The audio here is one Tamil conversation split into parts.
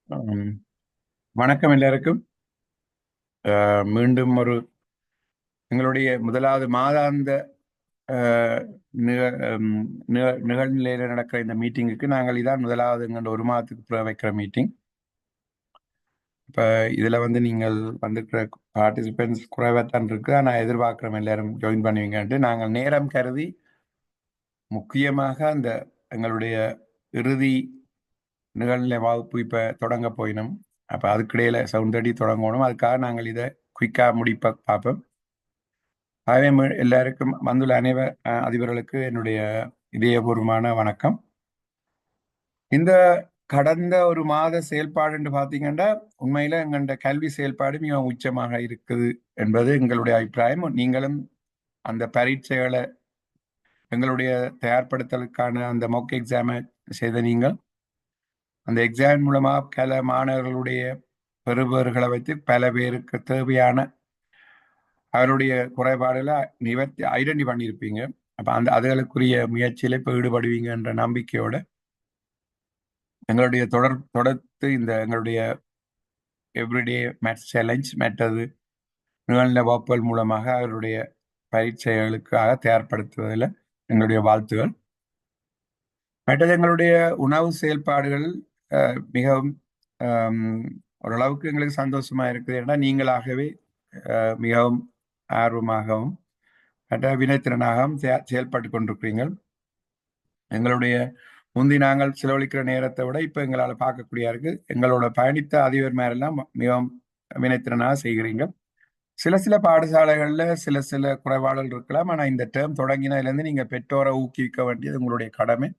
உம், வணக்கம் எல்லாருக்கும். மீண்டும் எங்களுடைய முதலாவது மாதாந்த அஹ், நிக- உம், நிகழ்நிலையில நடக்கிற இந்த மீட்டிங்குக்கு நாங்கள் இதான் முதலாவது எங்கள்ட ஒரு மாதத்துக்கு பிறகு வைக்கிற மீட்டிங். இப்போ இதில் நீங்கள் வந்திருக்கிற பார்ட்டிசிபென்ட்ஸ் குறைவாக தான் இருக்கு. ஆனால் எதிர்பார்க்குறோம் எல்லாரும் ஜாயின் பண்ணுவீங்கன்ட்டு நாங்கள் நேரம் கருதி முக்கியமாக அந்த எங்களுடைய இறுதி நிகழ்நிலை வகுப்பு இப்போ தொடங்க போயினோம். அப்போ அதுக்கிடையில் 7:30 தொடங்கணும். அதுக்காக நாங்கள் இதை குயிக்காக முடிப்ப பார்ப்போம். ஆகவே எல்லாருக்கும் வந்துள்ள அதிபர்களுக்கு என்னுடைய இதயபூர்வமான வணக்கம். இந்த கடந்த ஒரு மாத செயல்பாடு என்று பார்த்தீங்கன்னா உண்மையில எங்கள்ட கல்வி செயல்பாடு மிக உச்சமாக இருக்குது என்பது எங்களுடைய அபிப்பிராயம். நீங்களும் அந்த பரீட்சைகளை எங்களுடைய தயார்படுத்தலுக்கான அந்த மொக் எக்ஸாமை செய்த நீங்கள் அந்த எக்ஸாம் மூலமாக பல மாணவர்களுடைய பெறுபவர்களை வைத்து பல பேருக்கு தேவையான அவருடைய குறைபாடுகளை ஐடென்டி பண்ணியிருப்பீங்க. அப்போ அதுகளுக்குரிய முயற்சியில் இப்போ ஈடுபடுவீங்க என்ற நம்பிக்கையோட எங்களுடைய தொடர்ந்து இந்த எங்களுடைய எவ்ரிடே மேத்ஸ் சேலஞ்ச் மற்றது நிகழ்நிலை வகுப்புகள் மூலமாக அவருடைய பரீட்சைகளுக்காக தயார்படுத்துவதில் எங்களுடைய வாழ்த்துகள். மற்றது எங்களுடைய உணவு செயல்பாடுகள் மிகவும் ஓரளவுக்கு எங்களுக்கு சந்தோஷமா இருக்குது. ஏன்னா நீங்களாகவே மிகவும் ஆர்வமாகவும் மற்ற வினைத்திறனாகவும் செயல்பட்டு கொண்டிருக்கிறீர்கள். எங்களுடைய முந்தி நாங்கள் செலவழிக்கிற நேரத்தை விட இப்போ எங்களால் பார்க்கக்கூடிய இருக்கு. எங்களோட பயணித்த அதிபர் மேரெல்லாம் மிகவும் வினைத்திறனாக செய்கிறீங்க. சில பாடசாலைகளில் சில குறைபாடுகள் இருக்கலாம். ஆனால் இந்த டேர்ம் தொடங்கினதுலேருந்து நீங்கள் பெற்றோரை ஊக்குவிக்க வேண்டியது உங்களுடைய கடமை.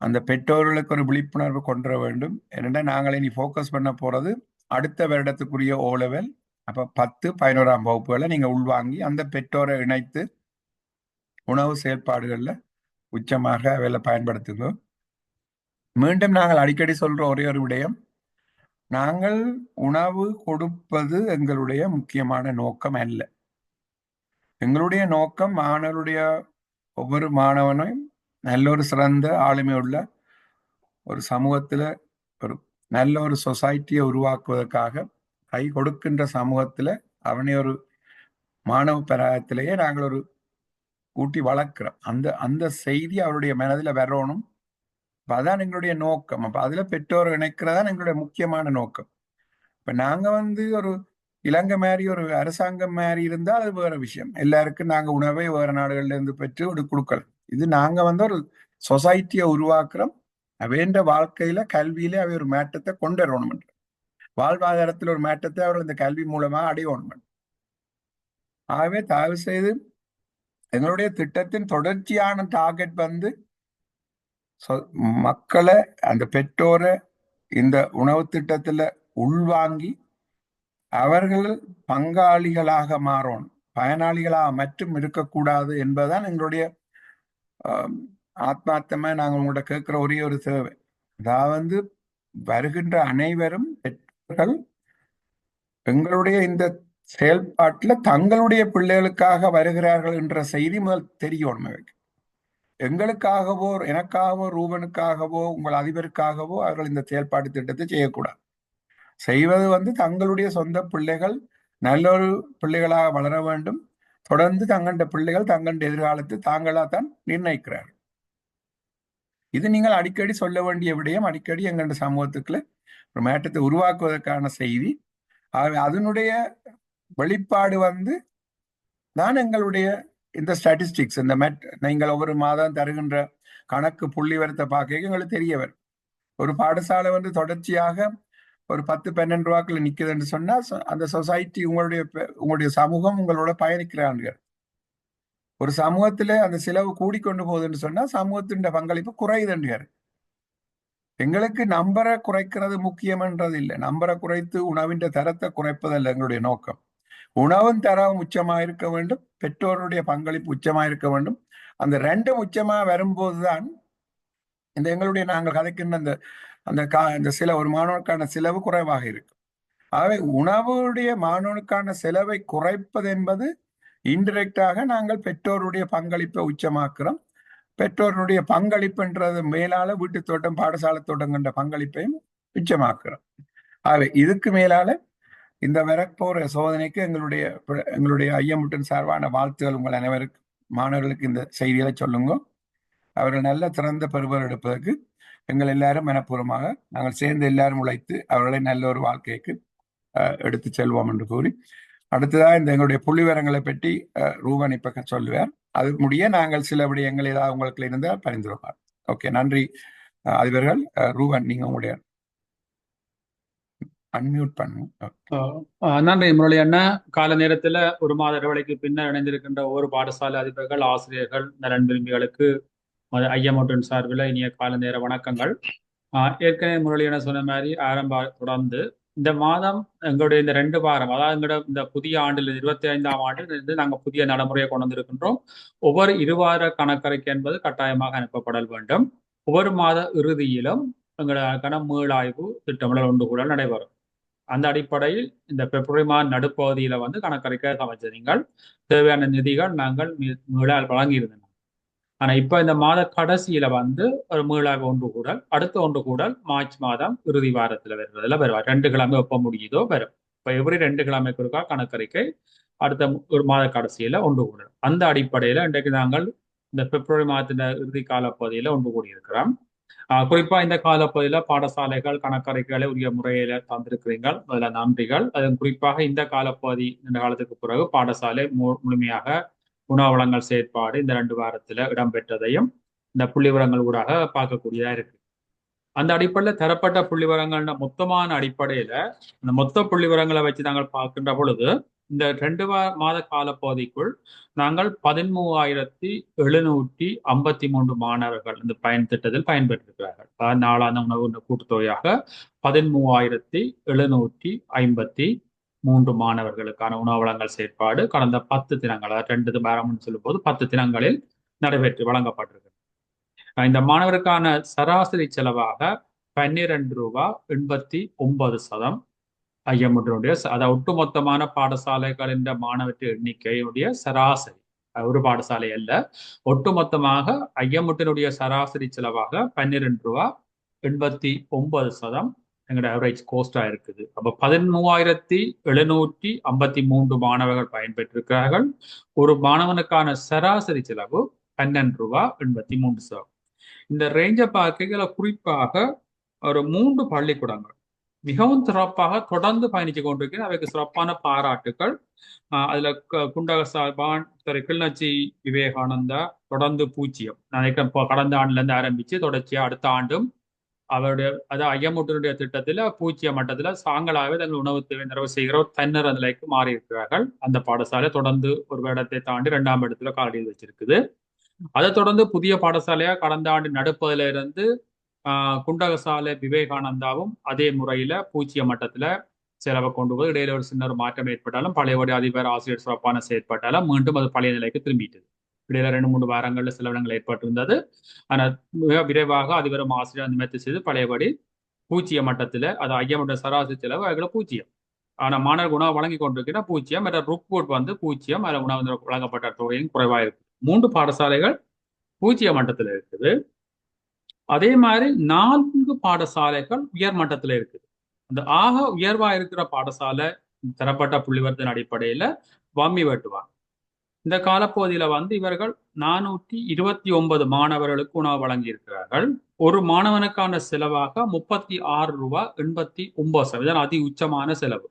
அந்த பெற்றோர்களுக்கு ஒரு விழிப்புணர்வு கொண்டு வர வேண்டும். என்னென்னா நாங்கள் இனி ஃபோக்கஸ் பண்ண போகிறது அடுத்த வருடத்துக்குரிய ஓ லெவல். அப்போ 10, 11ஆம் வகுப்புகளை நீங்கள் உள்வாங்கி அந்த பெற்றோரை இணைத்து உணவு செயல்பாடுகளில் உச்சமாக வேலை பயன்படுத்துங்க. மீண்டும் நாங்கள் அடிக்கடி சொல்ற ஒரே ஒரு விடயம், நாங்கள் உணவு கொடுப்பது எங்களுடைய முக்கியமான நோக்கம் அல்ல. எங்களுடைய நோக்கம் மாணவருடைய ஒவ்வொரு மாணவனையும் நல்ல ஒரு சிறந்த ஆளுமை உள்ள ஒரு சமூகத்தில் ஒரு நல்ல ஒரு சொசைட்டியை உருவாக்குவதற்காக கை கொடுக்கின்ற சமூகத்தில் அவனை ஒரு மாணவ பராயத்திலேயே நாங்கள் ஒரு ஊட்டி வளர்க்கிறோம். அந்த அந்த செய்தி அவருடைய மனதில் வரணும். அதான் எங்களுடைய நோக்கம். அப்ப அதுல பெற்றோர் இணைக்கிறதான் எங்களுடைய முக்கியமான நோக்கம். இப்ப நாங்க ஒரு இலங்கை மாதிரி ஒரு அரசாங்கம் மாதிரி இருந்தால் அது வேற விஷயம். எல்லாருக்கும் நாங்க உணவை வேற நாடுகள்ல இருந்து பெற்று ஒரு கொடுக்கலாம். இது நாங்க ஒரு சொசைட்டியை உருவாக்குறோம். அவைன்ற வாழ்க்கையில கல்வியில அவை ஒரு மாற்றத்தை கொண்டு வரணும். வாழ்வாதாரத்தில் ஒரு மாற்றத்தை அவர்கள் இந்த கல்வி மூலமா அடையணும். ஆகவே தயவு செய்து எங்களுடைய திட்டத்தின் தொடர்ச்சியான டார்கெட் மக்களை அந்த பெற்றோரை இந்த உணவு திட்டத்துல உள்வாங்கி அவர்கள் பங்காளிகளாக மாறணும், பயனாளிகளாக மட்டும் இருக்கக்கூடாது என்பதுதான் எங்களுடைய ஆத்மார்த்தமா நாங்கள் உங்கள்கிட்ட கேட்கிற ஒரே ஒரு தேவை. அதாவது வருகின்ற அனைவரும் பெற்றோர்கள் எங்களுடைய இந்த செயல்பாட்டில் தங்களுடைய பிள்ளைகளுக்காக வருகிறார்கள் என்ற செய்தி முதல் தெரியணும். எங்களுக்காகவோ எனக்காகவோ ரூபனுக்காகவோ உங்கள் அதிபருக்காகவோ அவர்கள் இந்த செயல்பாட்டு திட்டத்தை செய்யக்கூடாது. செய்வது தங்களுடைய சொந்த பிள்ளைகள் நல்லொரு பிள்ளைகளாக வளர வேண்டும். தொடர்ந்து தங்கண்ட பிள்ளைகள் தங்கண்ட எதிர்காலத்தை தாங்களாத்தான் நிர்ணயிக்கிறார்கள். இது நீங்கள் அடிக்கடி சொல்ல வேண்டிய விடயம். அடிக்கடி எங்கள்ட சமூகத்துக்குள்ள ஒரு மாற்றத்தை உருவாக்குவதற்கான செய்தி. அதனுடைய வெளிப்பாடு தான் எங்களுடைய இந்த ஸ்டாட்டிஸ்டிக்ஸ். இந்த நீங்கள் ஒவ்வொரு மாதம் தருகின்ற கணக்கு புள்ளி வரத்தை பார்க்க எங்களுக்கு தெரிய வரும். ஒரு பாடசாலை தொடர்ச்சியாக ஒரு 10-12 ரூபாக்குள்ள நிக்குதுன்னு சொன்னா அந்த சொசைட்டி உங்களுடைய சமூகம் உங்களோட பயணிக்கிறாங்க. ஒரு சமூகத்துல அந்த செலவு கூடிக்கொண்டு போகுதுன்னு சொன்னா சமூகத்தின் பங்களிப்பு குறையுதுன்றாரு. எங்களுக்கு நம்பரை குறைக்கிறது முக்கியம்ன்றது இல்லை. நம்பரை குறைத்து உணவின் தரத்தை குறைப்பதல்ல எங்களுடைய நோக்கம். உணவின் தரம் உச்சமா இருக்க வேண்டும், பெற்றோருடைய பங்களிப்பு உச்சமா இருக்க வேண்டும். அந்த ரெண்டும் உச்சமா வரும்போதுதான் இந்த எங்களுடைய நாங்கள் கதைக்கின்ற அந்த ஒரு மாணவனுக்கான செலவு குறைவாக இருக்கு. ஆகவே உணவுடைய மாணவனுக்கான செலவை குறைப்பது என்பது இன்டிரெக்டாக நாங்கள் பெற்றோருடைய பங்களிப்பை உச்சமாக்குறோம். பெற்றோருடைய பங்களிப்புன்றது மேலால வீட்டு தோட்டம், பாடசாலை தோட்டம் கண்ட பங்களிப்பையும் மிச்சமாக்குறோம். ஆகவே இதுக்கு மேலால இந்த வரப்போற சோதனைக்கு எங்களுடைய ஐயமுட்டின் சார்பான வாழ்த்துகள் உங்கள் அனைவருக்கு, மாணவர்களுக்கு இந்த செய்திகளை சொல்லுங்க. அவர்கள் நல்ல திறந்த பெறுவர் எடுப்பதற்கு எங்கள் எல்லாரும் மனப்பூர்வமாக நாங்கள் சேர்ந்து எல்லாரும் உழைத்து அவர்களை நல்ல ஒரு வாழ்க்கைக்கு எடுத்து செல்வோம் என்று கூறி, அடுத்ததாக இந்த எங்களுடைய புள்ளிவரங்களை பற்றி ரூபன் இப்ப சொல்லுவார். அது முடிய நாங்கள் சில விடயங்கள் ஏதாவது உங்களுக்கு இருந்தால் பரிந்துரைப்பார். ஓகே, நன்றி அதிபர்கள். ரூபன், நீங்க உங்களுடைய அன்மியூட் பண்ணுங்க. நன்றி முரளி அண்ணா. கால நேரத்துல ஒரு மாத இடைவெளிக்கு பின்னர் இணைந்திருக்கின்ற ஒவ்வொரு பாடசாலை அதிபர்கள், ஆசிரியர்கள், நலன் விரும்பிகளுக்கு ஐயமோட்டின் சார்பில் இனிய கால நேர வணக்கங்கள். ஏற்கனவே முரளி அண்ணா சொன்ன மாதிரி தொடர்ந்து இந்த மாதம் எங்களுடைய இந்த 2 வாரம், அதாவது எங்களோட இந்த புதிய ஆண்டில் 25ஆம் ஆண்டில் நாங்கள் புதிய நடைமுறையை கொண்டு வந்திருக்கின்றோம். ஒவ்வொரு 2 வார கணக்கறிக்கை என்பது கட்டாயமாக அனுப்பப்படல் வேண்டும். ஒவ்வொரு மாத இறுதியிலும் எங்களுக்கான மீளாய்வு திட்டமிடல் ஒன்று கூட நடைபெறும். அந்த அடிப்படையில் இந்த பிப்ரவரி மாத நடுப்பகுதியில கணக்கறிக்கை சமைச்சீங்கள். தேவையான நிதிகள் நாங்கள் வழங்கியிருந்தோம். ஆனா இப்ப இந்த மாத கடைசியில ஒரு மீளாய்வு ஒன்று கூடல், அடுத்த ஒன்று கூடல் மார்ச் மாதம் இறுதி வாரத்துல வருவார். 2 கிழமை எப்ப முடியுதோ வரும். இப்ப எவ்ரி 2 கிழமைக்கு இருக்கா கணக்கறிக்கை, அடுத்த ஒரு மாத கடைசியில ஒன்று கூடல். அந்த அடிப்படையில இன்றைக்கு நாங்கள் இந்த பிப்ரவரி மாதத்தின் இறுதி கால பகுதியில ஒன்று கூடியிருக்கிறோம். குறிப்பா இந்த காலப்பகுதியில பாடசாலைகள் கணக்கறிக்கைகளை உரிய முறையில தந்திருக்கிறீர்கள், அதுல நன்றிகள். அதன் குறிப்பாக இந்த காலப்பகுதி இந்த காலத்துக்கு பிறகு பாடசாலை முழுமையாக உணவு வழங்கல் செயற்பாடு இந்த 2 வாரத்துல இடம்பெற்றதையும் இந்த புள்ளி விவரங்கள் ஊடாக பார்க்கக்கூடியதா இருக்கு. அந்த அடிப்படையில் தரப்பட்ட புள்ளி விவரங்கள் மொத்தமான அடிப்படையில இந்த மொத்த புள்ளி விவரங்களை வச்சு நாங்கள் பார்க்கின்ற பொழுது இந்த 2 மாத கால பகுதிக்குள் நாங்கள் 13,753 மாணவர்கள் இந்த பயன் திட்டத்தில் பயன்பெற்றிருக்கிறார்கள். நாளாந்த உணவு கூட்டுத்தொகையாக 13,753 மாணவர்களுக்கான உணவு வழங்கல் செயற்பாடு கடந்த 10 தினங்கள், அதாவது 2 வாரம் சொல்லும் போது 10 தினங்களில் நடைபெற்று வழங்கப்பட்டிருக்கு. இந்த மாணவருக்கான சராசரி செலவாக 12 ரூபாய் 89 ஐயமுட்டனுடைய, அதாவது ஒட்டுமொத்தமான பாடசாலைகளின் மாணவற்ற எண்ணிக்கையுடைய சராசரி, ஒரு பாடசாலை அல்ல, ஒட்டுமொத்தமாக ஐயமுட்டனுடைய சராசரி செலவாக 12 ரூபாய் 89 எங்களோட ஆவரேஜ் கோஸ்டா இருக்குது. அப்ப 13,753 மாணவர்கள் பயன்பெற்றிருக்கிறார்கள். ஒரு மாணவனுக்கான சராசரி செலவு 12 ரூபாய் 83. இந்த ரேஞ்சை பார்க்கல குறிப்பாக ஒரு 3 பள்ளிக்கூடங்கள் மிகவும் சிறப்பாக தொடர்ந்து பயணிச்சு கொண்டிருக்கிறது. அவைக்கு சிறப்பான பாராட்டுக்கள். அதுல குண்டக சார்பான், கிளிநொச்சி விவேகானந்தா தொடர்ந்து 0. நினைக்கிறேன் கடந்த ஆண்டுல இருந்து ஆரம்பிச்சு தொடர்ச்சியா அடுத்த ஆண்டும் அவருடைய அதாவது ஐயமுட்டனுடைய திட்டத்துல 0 மட்டத்துல சாங்களாகவே தங்கள் உணவு தேவை நிறைவு செய்கிற ஒரு தன்னிற நிலைக்கு மாறி இருக்கிறார்கள். அந்த பாடசாலை தொடர்ந்து ஒரு இடத்தை தாண்டி 2ஆம் இடத்துல காலடியில் வச்சிருக்குது. அதை தொடர்ந்து புதிய பாடசாலையா கடந்த ஆண்டு நடுப்பதுல இருந்து குண்டகசாலை விவேகானந்தாவும் அதே முறையில 0 மட்டத்துல செலவை கொண்டு போய் இடையில ஒரு சின்ன ஒரு மாற்றம் ஏற்பட்டாலும் பழையபடி அதிபர் ஆசிரியர் சிறப்பான செயற்பட்டாலும் மீண்டும் அது பழைய நிலைக்கு திரும்பிட்டது. இடையில 2-3 வாரங்கள்ல செலவினங்கள் ஏற்பட்டிருந்தது. ஆனால் மிக விரைவாக அதிபரும் ஆசிரியர் நிமித்தி செய்து பழையபடி 0 மட்டத்துல அது ஐயமுடைய சராசரி செலவு அதுல 0. ஆனா மாணவர் உணவு வழங்கி கொண்டிருக்கிற 0, மற்ற ருக்போர்ட் 0, அதில் உணவு வழங்கப்பட்ட தொகையும் குறைவா இருக்கு. 3 பாடசாலைகள் 0 மட்டத்துல இருக்குது. அதே மாதிரி 4 பாடசாலைகள் உயர் மட்டத்துல இருக்குது. அந்த ஆக உயர்வா இருக்கிற பாடசாலை தரப்பட்ட புள்ளிவரத்தின் அடிப்படையில வம்மி வெட்டுவாங்க. இந்த காலப்பகுதியில இவர்கள் 429 மாணவர்களுக்கு உணவு வழங்கி இருக்கிறார்கள். ஒரு மாணவனுக்கான செலவாக 36 ரூபாய் 89. இதான் அதி உச்சமான செலவு.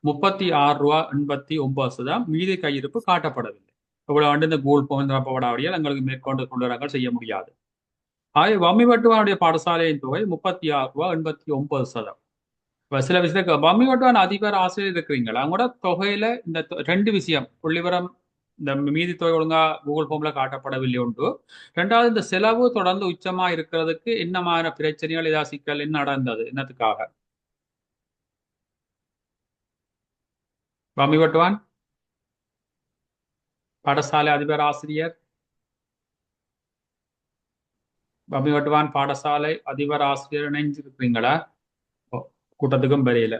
36 ரூபாய் 89. மீதி கையிருப்பு காட்டப்படவில்லை. இவ்வளவு இந்த கூல் நிரப்பப்படாவியால் எங்களுக்கு மேற்கொண்டு கொள்ளுறங்கள் செய்ய முடியாது. வம்மி வட்டுவானுடைய பாடசாலையின் தொகை 36 ரூபாய் 89. சில விஷயத்துக்கு வம்மி வட்டுவான் அதிபர் ஆசிரியர் இருக்கிறீங்களா கூட தொகையில இந்த 2 விஷயம் புள்ளிவரம், இந்த மீதி தொகை ஒழுங்கா கூகுள் ஃபார்ம்ல காட்டப்படவில்லை ஒன்று. 2வது இந்த செலவு தொடர்ந்து உச்சமா இருக்கிறதுக்கு என்னமான பிரச்சனைகள், ஏதாவது சிக்கல் என்ன நடந்தது, என்னத்துக்காக? வம்மி வட்டுவான் பாடசாலை அதிபர் ஆசிரியர், வம்மி வட்டுவான் பாடசாலை அதிபர் ஆசிரியர் இணைஞ்சிருக்கிறீங்களா? கூட்டத்துக்கும் பெரியல.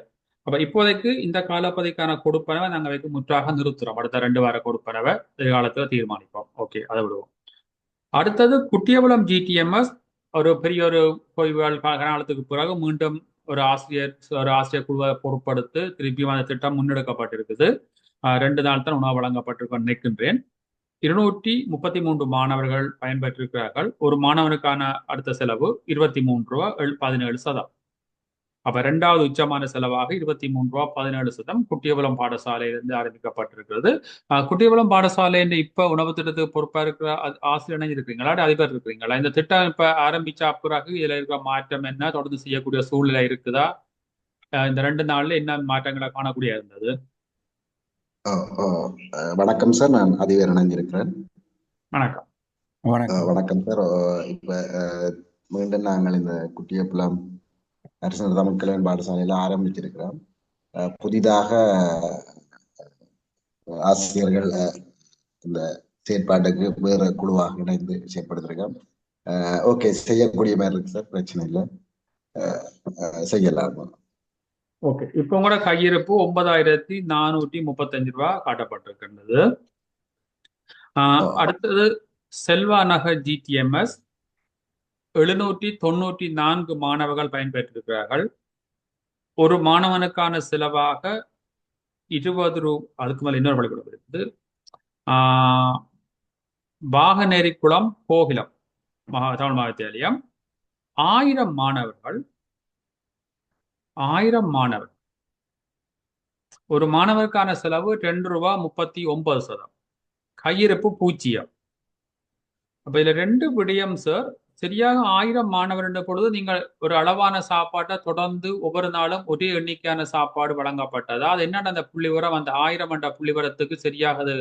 அப்ப இப்போதைக்கு இந்த காலப்பதிக்கான கொடுப்பனவை நாங்கள் வைத்து முற்றாக நிறுத்துறோம். அடுத்த 2 வார கொடுப்பனவை எதிர்காலத்துல தீர்மானிப்போம். ஓகே, அதை விடுவோம். அடுத்தது குட்டியபுலம் GTMS ஒரு பெரிய ஒரு கோய்வுகள் காலத்துக்கு பிறகு மீண்டும் ஒரு ஆசிரியர் குழுவை பொறுப்படுத்து திருப்பியும் அந்த திட்டம் முன்னெடுக்கப்பட்டிருக்குது. 2 நாள் தான் உணவு வழங்கப்பட்டிருக்கும் நினைக்கின்றேன். 233 மாணவர்கள் பயன்பெற்றிருக்கிறார்கள். ஒரு மாணவனுக்கான அடுத்த செலவு ரூ. 23.17. அப்ப 2வது உச்சமான செலவாக ரூ. 23.17 குட்டியபுரம் பாடசாலையிலிருந்து ஆரம்பிக்கப்பட்டிருக்கிறது. குட்டியபுரம் பாடசாலைன்னு இப்ப உணவு திட்டத்துக்கு பொறுப்பா இருக்கிற ஆசிரியர் இருக்கிறீங்களா, அதிபர் இருக்கிறீங்களா? இந்த திட்டம் இப்ப ஆரம்பிச்ச பிறகு இதுல இருக்கிற மாற்றம் என்ன, தொடர்ந்து செய்யக்கூடிய சூழ்நிலை இருக்குதா? இந்த 2 நாள்ல என்ன மாற்றங்களை காணக்கூடிய இருந்தது? ஓ, ஓ. வணக்கம் சார், நான் அதிபர் இணைஞ்சிருக்கிறேன். வணக்கம். வணக்கம். வணக்கம் சார். இப்ப மீண்டும் நாங்கள் இந்த குட்டியப்பலம் அரசு தமிழ் கல்வி பாடசாலையில ஆரம்பிச்சிருக்கிறோம். புதிதாக ஆசிரியர்கள் இந்த செயற்பாட்டுக்கு வேற குழுவாக இணைந்து செயற்படுத்திருக்கோம். ஓகே, செய்யக்கூடிய மாதிரி இருக்கு சார், பிரச்சனை இல்லை, செய்யலாம். ஓகே, இப்ப உங்களோட கையிருப்பு ரூ. 9,435 காட்டப்பட்டிருக்கின்றது. அடுத்தது செல்வா நகர் GTMS 794 மாணவர்கள் பயன்பெற்றிருக்கிறார்கள். ஒரு மாணவனுக்கான செலவாக 20 ரூ. அதுக்கு மேல இன்னொரு பள்ளிக்கூடம் இருக்குது. பாகநேரிக்குளம் கோகிலம் தமிழ் மகாவித்தியாலயம் 1000 மாணவர்கள். ஒரு மாணவருக்கான செலவு ரூ. 2.39. கையிருப்பு 0. அப்ப இதுல 2 விடயம் சார். சரியாக 1000 மாணவர் என்ற பொழுது நீங்கள் ஒரு அளவான சாப்பாட்டை தொடர்ந்து ஒவ்வொரு நாளும் ஒரே எண்ணிக்கையான சாப்பாடு வழங்கப்பட்டதா? அது என்னென்ன அந்த புள்ளிவரம், அந்த 1000 என்ற புள்ளிவரத்துக்கு சரியாக அது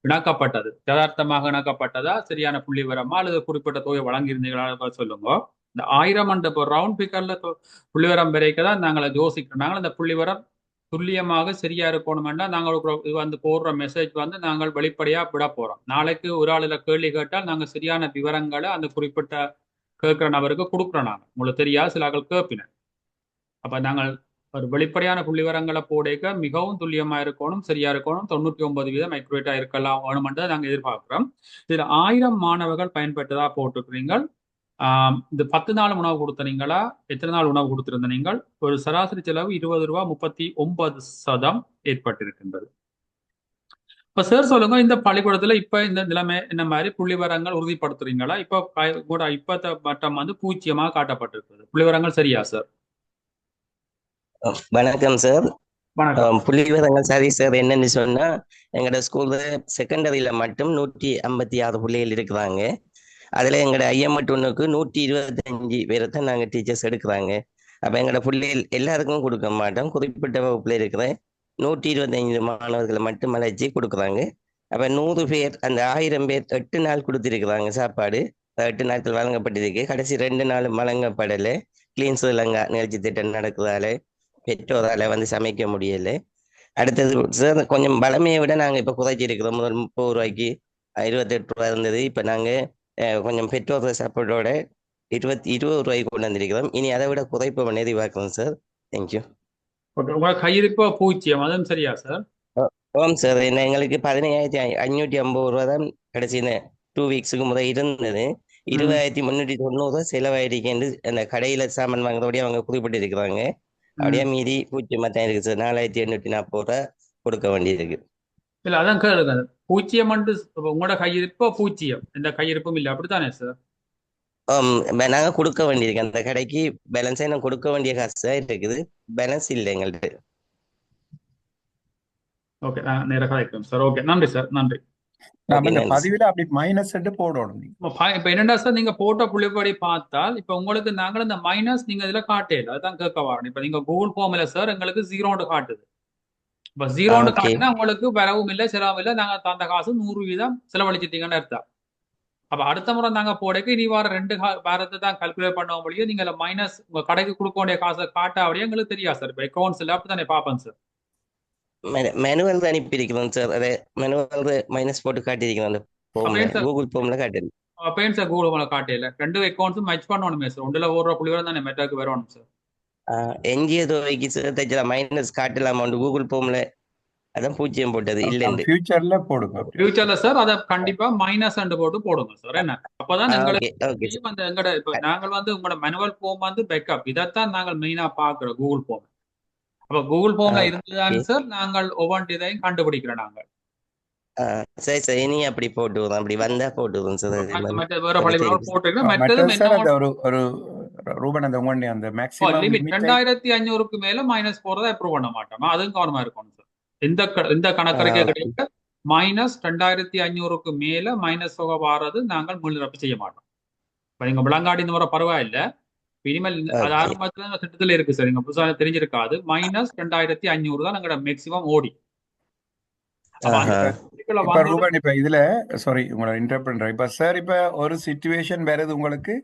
இணக்கப்பட்டது, யதார்த்தமாக இணக்கப்பட்டதா, சரியான புள்ளிவரமா, அல்லது குறிப்பிட்ட தொகை வழங்கியிருந்தீங்களா சொல்லுங்க. இந்த 1000 என்ற ரவுண்ட் பிகர்ல புள்ளிவரம் வரைக்கும் நாங்கள் யோசிக்கிறோம். நாங்கள் அந்த புள்ளிவரம் துல்லியமாக சரியா இருக்கணும்னா நாங்கள் இது போடுற மெசேஜ் நாங்கள் வெளிப்படையா விட போறோம். நாளைக்கு ஒரு ஆளுல கேள்வி கேட்டால் நாங்கள் சரியான விவரங்களை அந்த குறிப்பிட்ட கேட்கிற நபருக்கு கொடுக்குறோம். நாங்கள் உங்களுக்கு தெரியாது, சில ஆக்கள் கேட்பின. அப்ப நாங்கள் ஒரு வெளிப்படையான புள்ளி விவரங்களை போடைக்க மிகவும் துல்லியமா இருக்கணும், சரியா இருக்கணும், 99% அக்யூரேட்டா இருக்கலாம் வேணுமென்றதை நாங்கள் எதிர்பார்க்கிறோம். இதுல 1000 மாணவர்கள் பயன்பெற்றதா போட்டிருக்கிறீங்க. இந்த 10 நாள் உணவு கொடுத்தனீங்களா, எத்தனை நாள் உணவு கொடுத்திருந்த நீங்கள்? ஒரு சராசரி செலவு ரூ. 20.39 ஏற்பட்டிருக்கின்றது. இப்ப சார் சொல்லுங்க, இந்த பள்ளிக்கூடத்துல இப்ப இந்த நிலைமை என்ன மாதிரி புள்ளிவரங்கள் உறுதிப்படுத்துறீங்களா? இப்ப மட்டம் 0 காட்டப்பட்டிருக்கிறது. புள்ளிவரங்கள் சரியா சார்? வணக்கம் சார். வணக்கம். புள்ளிவிவரங்கள் சரி சார். என்னன்னு சொன்னா, எங்களோட ஸ்கூல்ல செகண்டரியில மட்டும் 156 பிள்ளைகள் இருக்கிறாங்க. அதுல எங்களோட IM1க்கு 125 பேரை தான் நாங்க டீச்சர்ஸ் எடுக்கிறாங்க. அப்ப எங்களோட பிள்ளைகள் எல்லாருக்கும் கொடுக்க மாட்டோம், குறிப்பிட்ட வகுப்புல இருக்கிற 125 மாணவர்களை மட்டும் அழைச்சி கொடுக்குறாங்க. அப்ப 100 பேர், அந்த 1000 பேர் 8 நாள் கொடுத்திருக்கிறாங்க சாப்பாடு. 8 நாட்கள் வழங்கப்பட்டிருக்கு. கடைசி 2 நாளும் வழங்கப்படலை. கிளீன் ஸ்ரீலங்கா நிகழ்ச்சி திட்டம் நடக்குதால பெற்றோரால சமைக்க முடியல. அடுத்தது சார், கொஞ்சம் பலமையை விட நாங்க இப்ப குறைச்சிருக்கிறோம். முதல் 30 ரூபாய்க்கு 28 ரூபாய் இருந்தது. இப்ப நாங்க கொஞ்சம் பெற்றோர் சப்போர்ட்டோட 20 ரூபாய்க்கு கொண்டு வந்திருக்கிறோம். இனி அதை விட குறைப்பு எதிர்பார்க்கிறோம் சார். தேங்க்யூ. கையிருப்பு 0, அதுவும் சரியா சார்? ஆமாம் சார். எங்களுக்கு 15,550 ரூபா தான் கடைசி 2 வீக்ஸுக்கு முதல் இருந்தது. 20,390 செலவாயிருக்கேன் அந்த கடையில சாமான் வாங்குறபடியே அவங்க குறிப்பிட்டிருக்கிறாங்க. அப்படியே மீதி 0 தான் இருக்கு சார். 4,840 ரூபா கொடுக்க வேண்டியிருக்கு. இல்ல, அதான் கேளுங்க. 0 உங்களோட கையிருப்பு 0, எந்த கையிருப்பும் இல்லை, அப்படித்தானே சார்? நாங்க கொடுக்க வேண்டியிருக்கு அந்த கடைக்கு. பேலன்ஸே நான் கொடுக்க வேண்டிய காசு தான் இருக்குது, பேலன்ஸ் இல்லை எங்கள்கிட்ட. ஓகே, நான் நேராக வைக்கிறேன் சார். ஓகே, நன்றி சார், நன்றி. பதிவுல அப்படி மைனஸ் போடணும். இப்ப என்னடா சார், நீங்க போட்ட புள்ளிப்படி பார்த்தால் இப்ப உங்களுக்கு நாங்கள் இந்த மைனஸ் நீங்க இதுல காட்டல, அதுதான் கேட்க வரணும். இப்ப நீங்க கூகுள் ஃபார்ம்ல சார் எங்களுக்கு 0 காட்டுது. இப்ப 0 காட்டுனா உங்களுக்கு வரவும் இல்லை, செலவும் இல்லை, நாங்க தந்த காசு 100% செலவழிச்சிட்டீங்கன்னு அர்த்தம். அப்ப அடுத்த முறை நாங்க போடைக்கு இனி வார 2 வாரத்தை தான் கால்குலேட் பண்ண முடியும். நீங்க மைனஸ் உங்க கடைக்கு கொடுக்க வேண்டிய காசை காட்டாவடியே எங்களுக்கு தெரியாது சார். இப்ப அக்கௌண்ட்ஸ்ல அப்படித்தானே பார்ப்பேன் சார். மேனுவல் அனுப்பியிருக்கிறோம் சார். அதை மேனுவல் மைனஸ் போட்டு காட்டியிருக்கிறோம் கூகுள் ஃபார்ம்ல காட்டுது. அப்பேன் சார் கூகுள் ஃபார்ம்ல காட்டல. 2 அக்கௌண்ட்ஸும் மேட்ச் பண்ணணுமே சார். ஒன்றுல ஓடுற புள்ளிவரம் தானே மெட்டாக்கு வரணும் சார். என்ஜிஓ துறைக்கு சார் தைச்சலாம் மைனஸ் காட்டலாமா கூகுள் ஃபார்ம்ல அதான் பூஜ்ஜியம் போட்டது இல்லைண்டு. ஃபியூச்சர்ல போடுங்க அப்படி. ஃபியூச்சர்ல சார் அதை கண்டிப்பா மைனஸ் போட்டு போடுங்க சார். என்ன அப்பதான் எங்களுக்கு ஓகே ஓகே சார். அந்த எங்கட இப்ப நாங்கள் உங்களோட மேனுவல் ஃபார்ம் பேக்கப் இதைத்தான் நாங்கள் மெயினா பாக்குறோம் கூகுள் ஃபார்ம். அப்ப கூகுள் ஃபார்ம்ல இருந்துதான் சார் நாங்கள் ஒவ்வொன்றையும் கண்டுபிடிக்கிறோம் நாங்கள். சரி சரி, இனி அப்படி போட்டுவோம், அப்படி வந்தா போட்டுவோம் சார். மற்ற வேற பள்ளிகளோட போட்டுக்கிறோம். மற்றது மற்றது சார் அந்த ஒரு ரூபன் அந்த உங்களுடைய அந்த மேக்ஸிமம் லிமிட் லிமிட் 2500க்கு மேல மைனஸ் போறதை அப்ரூவ் பண்ண மாட்டோமா? அதுவும் கவனமா இருக்கணும் சார். இந்த கணக்கறிக்கை கிடையாது. மைனஸ் 2500க்கு மேல மைனஸ் தொகை வாரது நாங்கள் முன்னிறப்பு செய்ய மாட்டோம். இப்ப நீங்க விளங்காடி இந்த முறை பரவாயில்ல, இனிமேல் அது ஆரம்பத்துல திட்டத்துல இருக்கு சார். நீங்க புதுசாக தெரிஞ்சிருக்காது. மைனஸ் 2500 தான் எங்களோட மேக்சிமம் ஓடி. இப்ப ரூபன் இப்ப இதுல சாரி உங்களை இன்டர்ப்ட் பண்றேன். இப்ப சார் இப்ப ஒரு சிச்சுவேஷன் வருது உங்களுக்கு,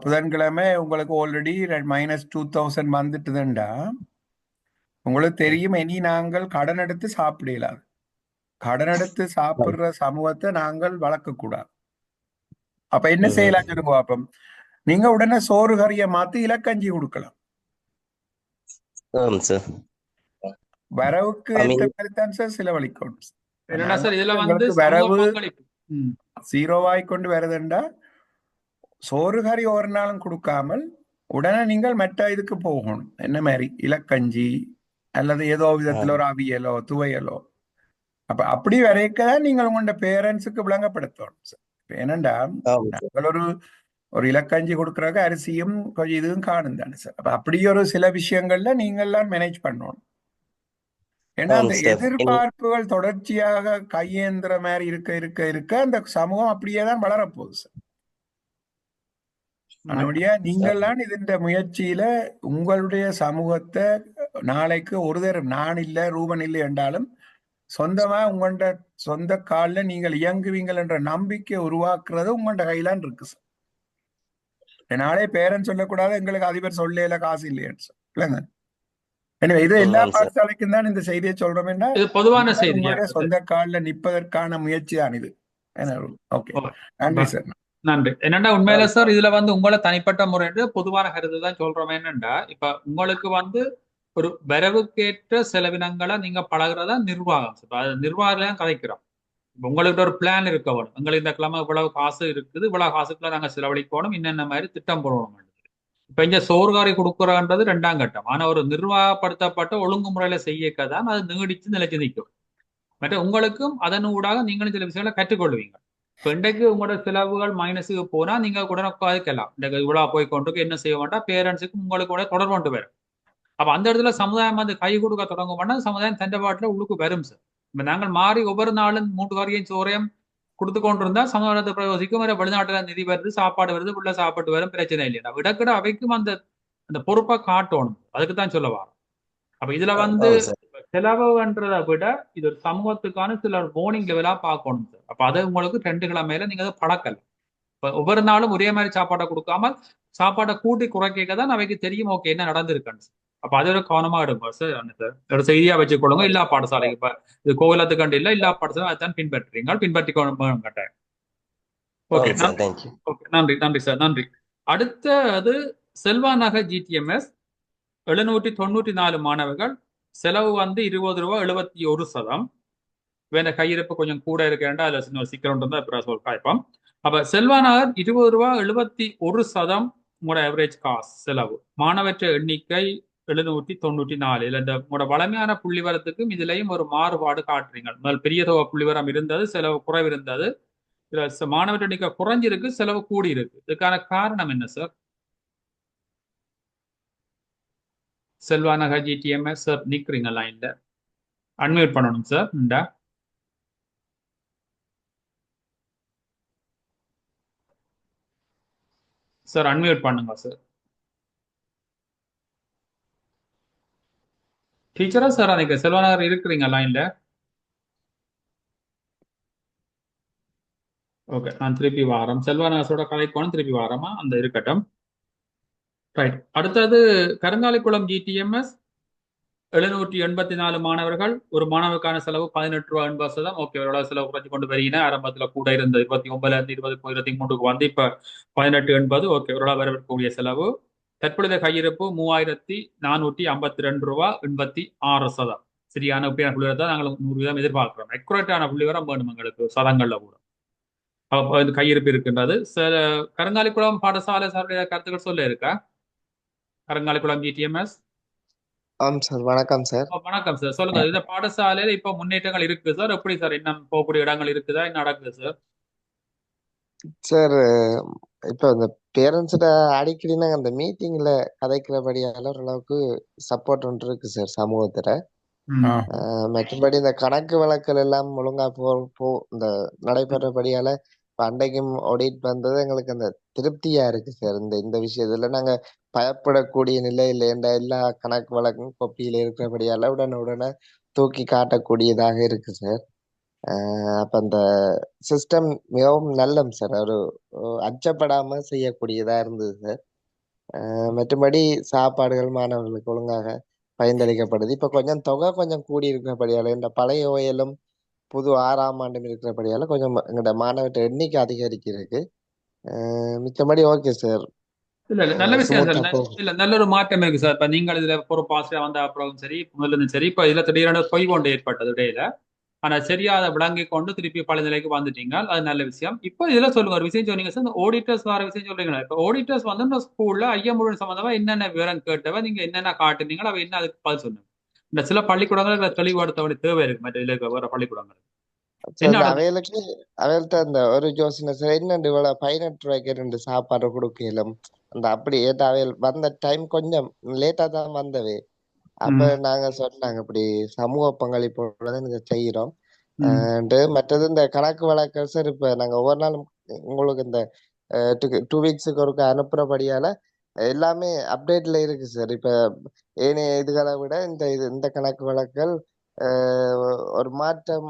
புதன்கிழமை உங்களுக்கு ஆல்ரெடி -2000 வந்துட்டுதுண்டா, உங்களுக்கு தெரியும் இனி நாங்கள் கடன் எடுத்து சாப்பிடலாம். கடன் எடுத்து சாப்பிடுற சமூகத்தை நாங்கள் வளர்க்கக்கூடாது. அப்ப என்ன செய்யலாம் சொல்லுங்க பாப்போம். நீங்க உடனே சோறு கறியை மாத்தி இலக்கஞ்சி கொடுக்கலாம். வரவுக்கு ஏற்ற மாதிரி தான் சார் செலவழிக்கணும். வரவு ஜீரோவாய் கொண்டு வருதுண்டா சோறு கறி ஒரு நாளும் கொடுக்காமல் உடனே நீங்கள் மெட்ட இதுக்கு போகணும். என்ன மாதிரி இலக்கஞ்சி அல்லது ஏதோ விதத்துல ஒரு அவியலோ துவையலோ. அப்ப அப்படி வரைக்கதான் நீங்கள் உங்களோட பேரண்ட்ஸுக்கு விளங்கப்படுத்தணும் சார். ஏனண்டா நாங்கள் ஒரு இலக்கஞ்சி கொடுக்கறதுக்கு அரிசியும் கொஞ்சம் இதுவும் காணும் தானே சார். அப்ப அப்படி ஒரு சில விஷயங்கள்ல நீங்கள்லாம் மேனேஜ் பண்ணணும். ஏன்னா அந்த எதிர்பார்ப்புகள் தொடர்ச்சியாக கையேந்திர மாதிரி இருக்க அந்த சமூகம் அப்படியே தான் வளரப்போகுது சார். அதனுடைய நீங்கள்லாம் இந்த முயற்சியில உங்களுடைய சமூகத்தை நாளைக்கு ஒரு தரம் நான் இல்லை ரூபன் இல்லை என்றாலும் சொந்தமா உங்களோட சொந்த காலில் நீங்கள் இயங்குவீங்கள் என்ற நம்பிக்கை உருவாக்குறது உங்களோட கையிலான் இருக்கு சார். நாளே பேரன் சொல்லக்கூடாது எங்களுக்கு அதிபர் சொல்லல காசு இல்லைன்னு சார் இல்லைங்க. எனவே இது எல்லா பாடசாலைக்கும் தான் இந்த செய்தியை சொல்றோம். என்ன பொதுவான செய்தி, சொந்த காலில் நிற்பதற்கான முயற்சி தான் இது. ஓகே, நன்றி சார். நன்றி. என்னண்டா உண்மையில சார் இதுல உங்களை தனிப்பட்ட முறை பொதுவான கருத்து தான் சொல்றோம். என்னண்டா இப்ப உங்களுக்கு ஒரு வரவுக்கேற்ற செலவினங்களை நீங்க பழகுறதா நிர்வாகம். நிர்வாகம் கதைக்கிறோம். உங்களுக்கு ஒரு பிளான் இருக்கணும். எங்களுக்கு இந்த கிழமை இவ்வளவு காசு இருக்குது, இவ்வளவு காசுக்குள்ள நாங்க செலவழிக்கணும், என்னென்ன மாதிரி திட்டம் போடணும். இப்ப இங்க சோறுகாரி கொடுக்குறன்றது 2ஆம் கட்டம். ஆனா ஒரு நிர்வாகப்படுத்தப்பட்ட ஒழுங்குமுறையில செய்யக்கதான் அது நீடிச்சு நிலைச்சு நிற்கும். மற்ற உங்களுக்கும் அதன் ஊடாக நீங்களும் சில விஷயங்களை கற்றுக்கொள்வீங்க. இப்ப இன்றைக்கு உங்களோட செலவுகள் மைனஸுக்கு போனா நீங்க உடனே உட்காந்துக்கலாம். இந்த இவ்வளவு போய் கொண்டு என்ன செய்ய வேண்டாம், பேரண்ட்ஸுக்கு உங்களுக்கு கூட தொடர்பு கொண்டு வரும். அப்ப அந்த இடத்துல சமுதாயம் கை கொடுக்க தொடங்க வேண்டாம், சமுதாயம் தண்டபாட்டுல உள்ளுக்கு வரும் சார். இப்ப நாங்கள் மாறி ஒவ்வொரு நாளும் 3 காரியம் சோறையும் கொடுத்து கொண்டிருந்தா சமுதாயத்தை பிரயோசிக்கும். வெளிநாட்டுல நிதி வருது, சாப்பாடு வருது, உள்ள சாப்பாட்டு வரும், பிரச்சனை இல்லையா. விடக்கிட அவைக்கும் அந்த பொறுப்பை காட்டணும். அதுக்கு தான் சொல்ல வரோம். அப்ப இதுல செலவுன்றதை விட இது ஒரு சமூகத்துக்கான சில வார்னிங் லெவலா பார்க்கணும் சார். அப்ப அதை உங்களுக்கு 2 கிழமையில நீங்க அதை பழக்கல. இப்ப ஒவ்வொரு நாளும் ஒரே மாதிரி சாப்பாடை கொடுக்காம சாப்பாடை கூட்டி குறைக்க தான் அவைக்கு தெரியும் ஓகே என்ன நடந்திருக்குன்னு. அப்ப அது ஒரு கவனமா எடுங்க சார். ஒரு செய்தியா வச்சுக்கொள்ளுங்க. எல்லா பாடசாலைக்கு இப்ப இது கோவிலத்துக்கண்டு இல்ல, எல்லா பாடசாலையும் அதான் பின்பற்றி கட்டாயம். ஓகே, நன்றி நன்றி சார், நன்றி. அடுத்தது செல்வா நகர் GTMS 794 மாணவர்கள். செலவு 20 ரூபா 71%. வேற கையிருப்பு கொஞ்சம் கூட இருக்கேன்டா அதுல சின்ன சிக்கல் இருந்தா அப்புறம் சொல் காய்ப்போம். அப்ப செல்வா நகர் 20 ரூபா 71% உங்களோட ஆவரேஜ் காசு செலவு. மாணவற்ற எண்ணிக்கை 794. இல்ல இந்த உங்களோட வளமையான புள்ளிவரத்துக்கும் இதுலயும் ஒரு மாறுபாடு காட்டுறீங்க. முதல் பெரிய தொகை புள்ளிவரம் இருந்தது, செலவு குறைவு இருந்தது. இதுல மாணவற்ற எண்ணிக்கை குறைஞ்சிருக்கு, செலவு கூடி இருக்கு. இதுக்கான காரணம் என்ன சார்? செல்வா நகர் GTMS சார் நிக்கிறீங்க லைன்ல, அன்மியூட் பண்ணணும் சார். சார் அன்மியூட் பண்ணுங்க சார். டீச்சரா சார் அன்னைக்கு செல்வா நகர் இருக்கிறீங்க லைன்ல? ஓகே, நான் திருப்பி வாரம் செல்வா நகரோட கலைக்கோணம் திருப்பி வாரமா அந்த இருக்கட்டும். ரைட். அடுத்தது கருங்காலிக்குளம் GTMS 784 மாணவர்கள். ஒரு மாணவருக்கான செலவு 18 ரூபா 80%. ஓகே, எவ்வளவு செலவு குறைச்சு கொண்டு வரீங்க. ஆரம்பத்துல கூட இருந்த 29 20 23 இப்ப 1880. ஓகே, எவ்வளவு வரவேற்கக்கூடிய செலவு. தற்பொழுது கையிருப்பு 3452 ரூபா 86%. சரியான உண்மையான புள்ளி தான் நாங்கள் 100% எதிர்பார்க்கிறோம். அக்குரேட்டான புள்ளி வரம் வேணும் எங்களுக்கு சதங்கள்ல கூட. அப்போ இது கையிருப்பு இருக்கின்றது. கருங்காலிக்குளம் பாடசாலை சாருடைய கருத்துக்கள் சொல்ல இருக்கா? கருங்காலிக்குளம் GTMS. ஆம் சார், வணக்கம் சார். வணக்கம் சார், சொல்லுங்க. இந்த பாடசாலையில இப்ப முன்னேற்றங்கள் இருக்கு சார். எப்படி சார், இன்னும் போகக்கூடிய இடங்கள் இருக்குதா, என்ன நடக்குது சார்? சார், இப்போ இந்த பேரண்ட்ஸ்ட அடிக்கடி நாங்கள் அந்த மீட்டிங்ல கதைக்கிறபடியால ஓரளவுக்கு சப்போர்ட் ஒன்று இருக்கு சார் சமூகத்துல. மற்றபடி இந்த கணக்கு வழக்குகள் எல்லாம் ஒழுங்கா இந்த நடைபெறபடியால இப்ப அன்றைக்கும் ஆடிட் வந்தது எங்களுக்கு அந்த திருப்தியா இருக்கு சார். இந்த விஷயத்துல நாங்க பயப்படக்கூடிய நிலையில எல்லா கணக்கு வழக்கும் கொப்பியில இருக்கிறபடியால உடனே தூக்கி காட்டக்கூடியதாக இருக்கு சார். அப்ப அந்த சிஸ்டம் மிகவும் நல்லம் சார். ஒரு அச்சப்படாம செய்யக்கூடியதா இருந்தது சார். மற்றபடி சாப்பாடுகள் மாணவர்களுக்கு ஒழுங்காக பயனளிக்கப்படுது. இப்ப கொஞ்சம் தொகை கொஞ்சம் கூடி இருக்கிறபடியால இந்த பழைய ஓயலும் புது 6ஆம் ஆண்டும் இருக்கிறபடியால கொஞ்சம் எங்களோட மாணவர்கிட்ட எண்ணிக்கை அதிகரிக்கிறதுக்கு. மிச்சபடி ஓகே சார். இல்ல நல்ல விஷயம் சார். ஸ்மூத்தா போகும். இல்ல நல்ல ஒரு மாற்றம் இருக்கு சார். இப்ப நீங்கள் இதுல பொறுப்பாசிரியர் வந்த அப்புறம் சரி, முதல்ல இருந்து சரி, இப்ப இதுல திடீரென பொய் கொண்டு ஏற்பட்டது இடையில. ஆனா சரியா அதை விளங்கி கொண்டு திருப்பி பழைய நிலைக்கு வந்துட்டீங்க. அது நல்ல விஷயம். இப்போ இதுல சொல்லுங்க, ஒரு விஷயம் சொன்னீங்க சார், இந்த ஆடிட்டர்ஸ் வர விஷயம் சொல்றீங்களா? இப்போ ஆடிட்டர்ஸ் வந்து இந்த ஸ்கூல்ல ஐயமுடன் சம்பந்தமா என்னென்ன விவரம் கேட்டவ, நீங்க என்னென்ன காட்டுனீங்களோ அவ என்ன அதுக்கு பதில் சொன்னீங்க? இந்த சில பள்ளிக்கூடங்கள் தெளிவுபடுத்த வேண்டிய தேவை இருக்கு மற்ற இதுல இருக்க வேற பள்ளிக்கூடங்கள். சார், என்ன அவைகள்ட்ட அந்த ஒரு யோசனை சார், என்னண்டு இவ்வளவு 18 ரூபாய்க்கு 2 சாப்பாடு கொடுக்கலாம். அந்த அப்படி ஏட்டா அவைகள் வந்த டைம் கொஞ்சம் லேட்டா தான் வந்தவே. அப்ப நாங்க சொன்னாங்க இப்படி சமூக பங்களிப்போட தான் இதை செய்யறோம். மற்றது இந்த கணக்கு வழக்கல் சார், இப்ப நாங்க ஒவ்வொரு நாளும் உங்களுக்கு இந்த 2 வீக்ஸுக்கு ஒருக்க அனுப்புறபடியால எல்லாமே அப்டேட்ல இருக்கு சார். இப்ப ஏனைய இதுகளை விட இந்த கணக்கு வழக்கல் ஒரு மாற்றம்,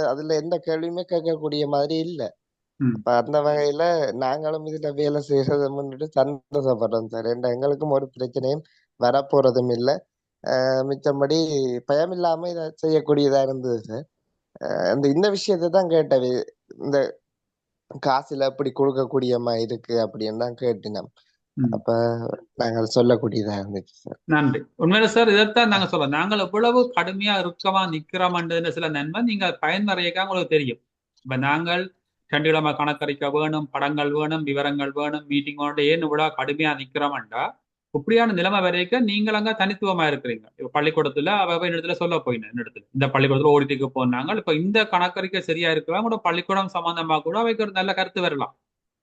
அதுல எந்த கேள்வியுமே கேட்கக்கூடிய மாதிரி இல்ல. அப்ப அந்த வகையில நாங்களும் இதுல வேலை செய்யறதை முன்னிட்டு சந்தோஷப்படுறோம் சார். எங்களுக்கும் ஒரு பிரச்சனையும் வரப்போறதும் இல்லை. மிச்சபடி பயம் இல்லாம இதை செய்யக்கூடியதா இருந்தது சார். இந்த விஷயத்தை தான் கேட்டது. இந்த காசுல எப்படி கொடுக்கக்கூடிய மாதிரி இருக்கு அப்படின்னு தான் கேட்டினோம். அப்ப நாங்கள் சொல்லக்கூடியதா இருந்துச்சு சார். நன்றி. உண்மையில சார், இதைத்தான் நாங்க சொல்றோம். நாங்கள் எவ்வளவு கடுமையா இறுக்கமா நிக்கிறோம்ன்ற சில நன்மை நீங்க பயன்முறையாக உங்களுக்கு தெரியும். இப்ப நாங்கள் 2 கிழமை கணக்கறிக்க வேணும், படங்கள் வேணும், விவரங்கள் வேணும், மீட்டிங் வேணும், ஏன்னு இவ்வளவு கடுமையா நிக்கிறோம்டா இப்படியான நிலைமை வரைக்கும் நீங்கள் அங்க தனித்துவமா இருக்கிறீங்க. இப்ப பள்ளிக்கூடத்துல இடத்துல சொல்ல போயின இடத்துல இந்த பள்ளிக்கூடத்துல ஓடிட்டுக்கு போனாங்க. இப்ப இந்த கணக்கறிக்கை சரியா இருக்கிறவங்க கூட பள்ளிக்கூடம் சம்பந்தமா கூட அவைக்கு ஒரு நல்ல கருத்து வரலாம்.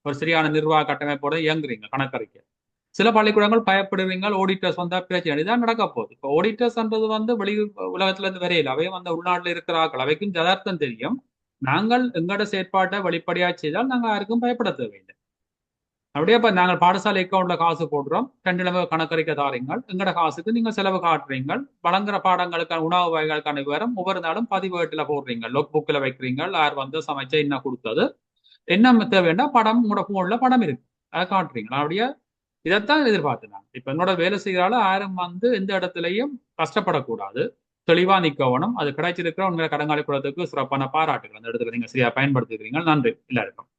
ஒரு சரியான நிர்வாக கட்டமைப்போட இயங்குறீங்க கணக்கறிக்கை. சில பள்ளிக்கூடங்கள் பயப்படுவீங்க, ஆடிட்டர்ஸ் வந்தா பேச்சு இதான் நடக்க போகுது. இப்போ ஆடிட்டர்ஸ்ன்றது வந்து வெளி உலகத்துல இருந்து வரையில அவையும் அந்த உள்நாட்டுல இருக்கிறார்கள், அவைக்கும் யதார்த்தம் தெரியும். நாங்கள் எங்களோட செயற்பாட்டை வெளிப்படையா செய்தால் நாங்க யாருக்கும் பயப்பட தேவையில்லை. அப்படியே இப்ப நாங்கள் பாடசாலை அக்கௌண்ட்ல காசு போடுறோம், 2 இலவ கணக்கறிக்கை தாரீங்கள், எங்களோட காசுக்கு நீங்க செலவு காட்டுறீங்க, வழங்குற பாடங்களுக்கான உணவு வகைகளுக்கான விவரம் ஒவ்வொரு நாளும் பதிவேட்டுல போடுறீங்க, லொக் புக்ல வைக்கிறீங்க, யார் வந்து சமைச்ச என்ன கொடுத்தது என்ன தேவைன்னா படம் உங்களோட போன்ல படம் இருக்கு, அதை காட்டுறீங்களா? அப்படியே இதைத்தான் எதிர்பார்த்துனாங்க. இப்ப என்னோட வேலை செய்யறால யாரும் வந்து எந்த இடத்துலையும் கஷ்டப்படக்கூடாது, தெளிவா நிக்கணும். அது கிடைச்சிருக்கிற உண்மையில கடங்காலி குளத்துக்கு சிறப்பான பாராட்டுகள். அந்த இடத்துல நீங்க சரியா பயன்படுத்திக்கிறீங்க. நன்றி எல்லாருக்கும்.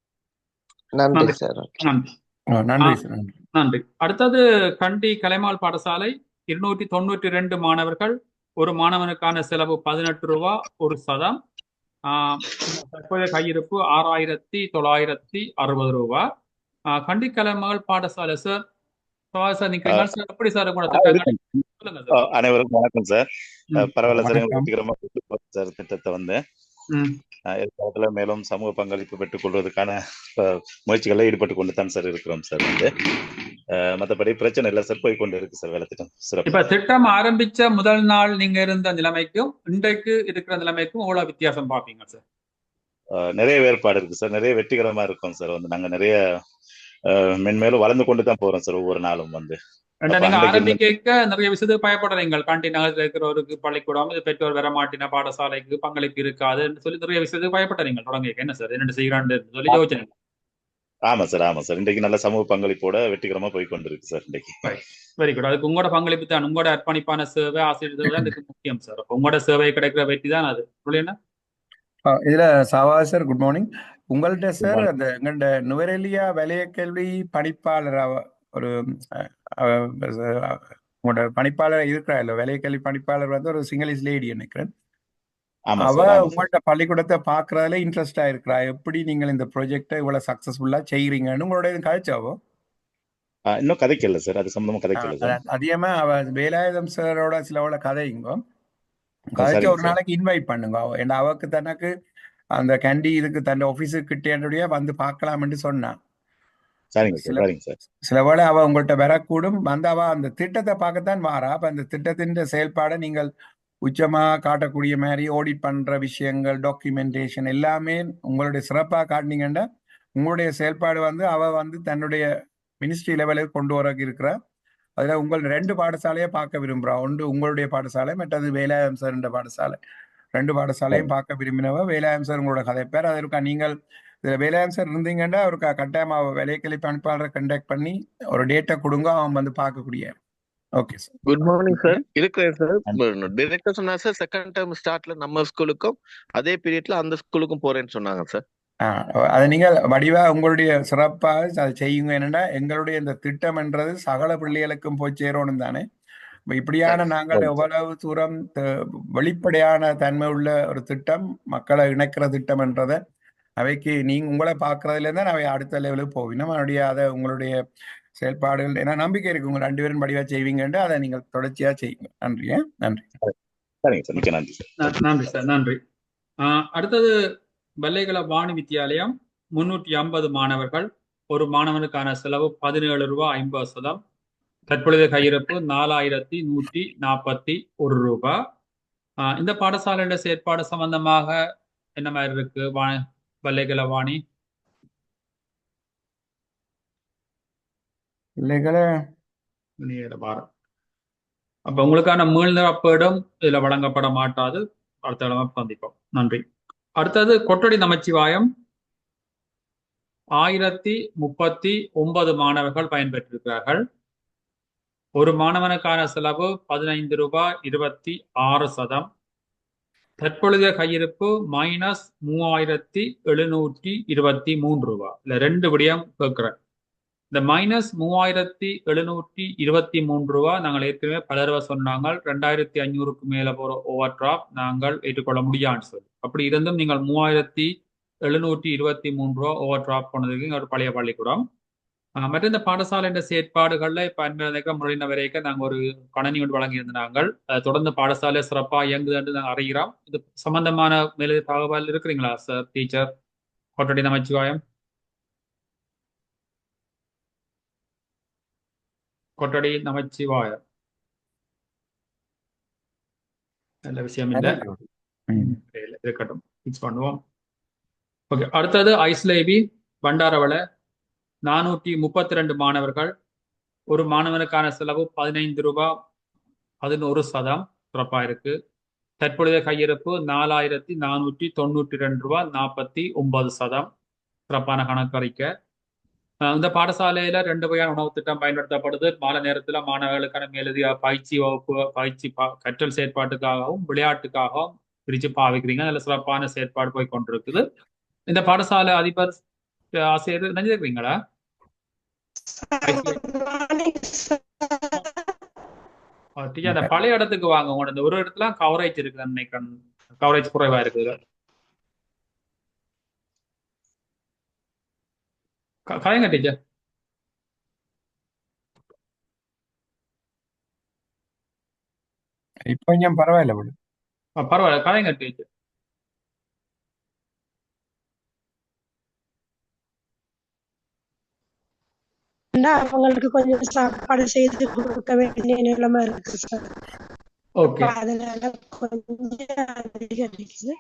நன்றி சார். நன்றி. அடுத்தது கண்டி கலைமால் பாடசாலை 292 மாணவர்கள், ஒரு மாணவனுக்கான செலவு 18 ரூபா ஒரு சதம். தற்போதைய கையிருப்பு 6960 ரூபா. கண்டி கலைமகள் பாடசாலை சார், நிக்கிறீங்க சார், எப்படி சார் உங்களோட திட்டங்கள் சொல்லுங்க சார். அனைவருக்கும் வணக்கம் சார். பரவாயில்ல சார், வெற்றிகரமா சார் திட்டத்தை வந்து எதிர்காலத்துல மேலும் சமூக பங்களிப்பு பெற்றுக் கொள்வதற்கான முயற்சிகளில் ஈடுபட்டு கொண்டு தான் சார் இருக்கிறோம் சார். வந்து மற்றபடி பிரச்சனை இல்லை சார், போய் கொண்டு இருக்கு சார் வேலை திட்டம் சிறப்பு. இப்ப திட்டம் ஆரம்பிச்ச முதல் நாள் நீங்க இருந்த நிலைமைக்கும் இன்றைக்கு இருக்கிற நிலைமைக்கும் எவ்வளவு வித்தியாசம் பாப்பீங்க சார்? நிறைய வேறுபாடு இருக்கு சார், நிறைய வெற்றிகரமா இருக்கும் சார். வந்து நாங்க நிறைய மென்மேலும் வளர்ந்து கொண்டு தான் போறோம் சார் ஒவ்வொரு நாளும். வந்து நீங்க ஆரம்பிக்க நிறைய விஷயத்துக்கு பயப்படுறீங்க. காண்டி நகரத்தில் இருக்கிறவருக்கு பள்ளிக்கூடம், பெற்றோர் வரமாட்டின பாடசாலைக்கு பங்களிப்பு இருக்காது சொல்லி நிறைய விஷயத்துக்கு பயப்படுறீங்க தொடங்க. என்ன சார் என்ன செய்யறான்னு சொல்லி யோசனை? ஆமா சார், ஆமா சார். இன்றைக்கு நல்ல சமூக பங்களிப்போட வெற்றிகரமா போய் கொண்டிருக்கு சார் இன்றைக்கு. Very good. அதுக்கு உங்களோட பங்களிப்பு தான், உங்களோட அர்ப்பணிப்பான சேவை, ஆசிரியர் தான் இதுக்கு முக்கியம் சார். அப்ப உங்களோட சேவை கிடைக்கிற வெற்றி தான் அது. என்ன இதுல சவா சார், குட் மார்னிங். உங்கள்கிட்ட சார் அந்த எங்கள்ட நுவரெலியா வலய கல்வி பணிப்பாளர் ஒரு உங்களோட பணிப்பாளர் இருக்கிறா இல்ல வேலைக்கல்வி பணிப்பாளர் வந்து ஒரு சிங்களீஸ் லேடி நினைக்கிறேன். ஆமா அவ சார், ஆமா சார். உங்கள்ட்ட பள்ளிக்கூடத்தை பாக்குறதுல இன்ட்ரெஸ்டா இருக்கிறா. எப்படி நீங்கள் இந்த ப்ராஜெக்டை இவ்வளவு சக்சஸ்ஃபுல்லா செய்யறீங்கன்னு உங்களோட இது கதைச்சாவோ? இன்னும் கதைக்கல சார், அது சம்பந்தமா கதைக்கல சார். அதிகமா அவ வேலாயுதம் சாரோட சிலவோட கதைங்க கதைச்ச சரிங்க ஒரு சார். நாளைக்கு இன்வைட் பண்ணுங்க. ஏன்னா அவக்கு தனக்கு அந்த கேண்டி இதுக்கு தன் ஆபீஸுக்கு கிட்டேனுடைய வந்து பார்க்கலாம்னு சொன்னான். சரிங்க சார், சில சரிங்க சார். சில வேளை அவ உங்கள்கிட்ட வரக்கூடும், வந்து அவ அந்த திட்டத்தை பார்க்கத்தான் வாரா. அப்ப அந்த திட்டத்தின் செயல்பாடை நீங்கள் உச்சமா காட்டக்கூடிய மாதிரி ஆடிட் பண்ற விஷயங்கள், டாக்குமெண்டேஷன் எல்லாமே உங்களுடைய சிறப்பா காட்டினீங்கன்னா உங்களுடைய செயல்பாடு வந்து அவ வந்து தன்னுடைய மினிஸ்ட்ரி லெவலுக்கு கொண்டு வர இருக்கிற. அதுல உங்கள் 2 பாடசாலையை பார்க்க விரும்புறா. ஒன்று உங்களுடைய பாடசாலை, மற்றது வேலாயுதம் சார் பாடசாலை. 2 பாடசாலையும் பார்க்க விரும்பினவ. வேலாயுதம் சார் உங்களோட கதைப்பேர். அதற்கா நீங்கள் இதுல வேலாயுதம் சார் இருந்தீங்கன்னா அவருக்கு கட்டாயமா வேலைக்கல்வி பணிப்பாளரை கண்டாக்ட் பண்ணி ஒரு டேட்டா கொடுங்க, அவன் வந்து பார்க்கக்கூடிய. Okay sir. Good morning sir. இருக்கிறேன் சார். டைரக்டர் சொன்னா சார் செகண்ட் டேர்ம் ஸ்டார்ட்ல நம்ம ஸ்கூலுக்கும் அதே பீரியட்ல அந்த ஸ்கூலுக்கும் போறேன்னு சொன்னாங்க சார். அதை நீங்கள் வடிவா உங்களுடைய சிறப்பாக அதை செய்யுங்க. என்னன்னா எங்களுடைய இந்த திட்டம் என்றது சகல பிள்ளைகளுக்கும் போய் சேரணும் தானே. இப்படியான நாங்கள் எவ்வளவு தூரம் வெளிப்படையான தன்மை உள்ள ஒரு திட்டம், மக்களை இணைக்கிற திட்டம் என்றதை அவைக்கு நீங்க உங்களை பார்க்கறதுல இருந்தா அவை அடுத்த லெவலுக்கு போவினோம். அவனுடைய அதை உங்களுடைய செயல்பாடுகள் ஏன்னா நம்பிக்கை இருக்கு உங்க 2 பேரும் படிவா செய்வீங்கன்னு. அதை நீங்கள் தொடர்ச்சியா செய்யுங்க. நன்றி. நன்றி. சரிங்க சார், மிக்க நன்றி சார். நன்றி சார், நன்றி. அடுத்தது வெள்ளைகள வாணி வித்தியாலயம் 350 மாணவர்கள். ஒரு மாணவனுக்கான செலவு 17 ரூபாய் 50 சதம். தற்பொழுது கையிருப்பு 4141 ரூபாய். இந்த பாடசாலையோட செயற்பாடு சம்பந்தமாக என்ன மாதிரி இருக்கு வெள்ளைகள வாணி? அப்ப உங்களுக்கான மீள்நிரப்பீடும் இதுல வழங்கப்பட மாட்டாது. அடுத்த தடவை சந்திப்போம். நன்றி. அடுத்தது கொட்டடி நமச்சிவாயம் 1039 மாணவர்கள் பயன்பெற்றிருக்கிறார்கள். ஒரு மாணவனுக்கான செலவு 15 ரூபாய் 26 சதம். தற்பொழுதைய கையிருப்பு -3723 ரூபாய். இல்ல 2 விடயம் கேட்கிறேன். இந்த -3723 ரூபாய் நாங்கள் ஏற்கனவே பலரவ சொன்னாங்க 2500க்கு மேல போற ஓவர் டிராப் நாங்கள் ஏற்றுக்கொள்ள முடியாதுன்னு சொல்லி. அப்படி இருந்தும் நீங்கள் 3723 ரூபாய் ஓவர் டிராப் பண்ணதுக்கு ஒரு பழைய பள்ளிக்கூடம். மற்ற இந்த பாடசாலை என்ற செயற்பாடுகள்ல இப்ப முறையின வரைக்கும் நாங்கள் ஒரு கணனி ஒன்று வழங்கியிருந்தாங்க. தொடர்ந்து பாடசாலை சிறப்பாக இயங்குது என்று நாங்கள் அறிகிறோம். இது சம்பந்தமான மேலே தகவல் இருக்கிறீங்களா சார்? டீச்சர் கொட்டடி நமச்சிவாயம், கொட்டடி நமச்சிவாயம் நல்ல விஷயம் இல்லை, இருக்கட்டும், ஃபிக்ஸ் பண்ணுவோம். ஓகே. அடுத்தது ஐஸ்லேபி பண்டாரவளை 432 மாணவர்கள். ஒரு மாணவனுக்கான செலவு 15 ரூபாய் 11 சதம். சிறப்பா இருக்கு. தற்பொழுதைய கையிருப்பு 4492 ரூபாய் 49 சதம். சிறப்பான கணக்கறிக்கை. இந்த பாடசாலையில 2 வகையான உணவு திட்டம் பயன்படுத்தப்படுது. மாலை நேரத்துல மாணவர்களுக்கான மேலதிக பயிற்சி வகுப்பு, கற்றல் செயற்பாட்டுக்காகவும் விளையாட்டுக்காகவும் பிரிச்சு பாவிக்கிறீங்க. நல்ல சிறப்பான செயற்பாடு போய் கொண்டிருக்குது. இந்த பாடசாலை அதிபர் ஆசிரியர் நினைச்சிருக்கீங்களா? அந்த பழைய இடத்துக்கு வாங்க. உங்களோட இந்த ஒரு இடத்துல கவரேஜ் இருக்கு நினைக்கிறேன். கவரேஜ் குறைவா இருக்குது. கலைங்க டீச்சர். இப்ப கொஞ்சம் பரவாயில்ல. பரவாயில்ல, கலைங்க டீச்சர். அவங்களுக்கு கொஞ்சம் சாப்பாடு செய்து கொடுக்க வேண்டிய நிலைமை இருக்கு சார். ஓகே. அதனால கொஞ்சம் அதிகரிக்குது.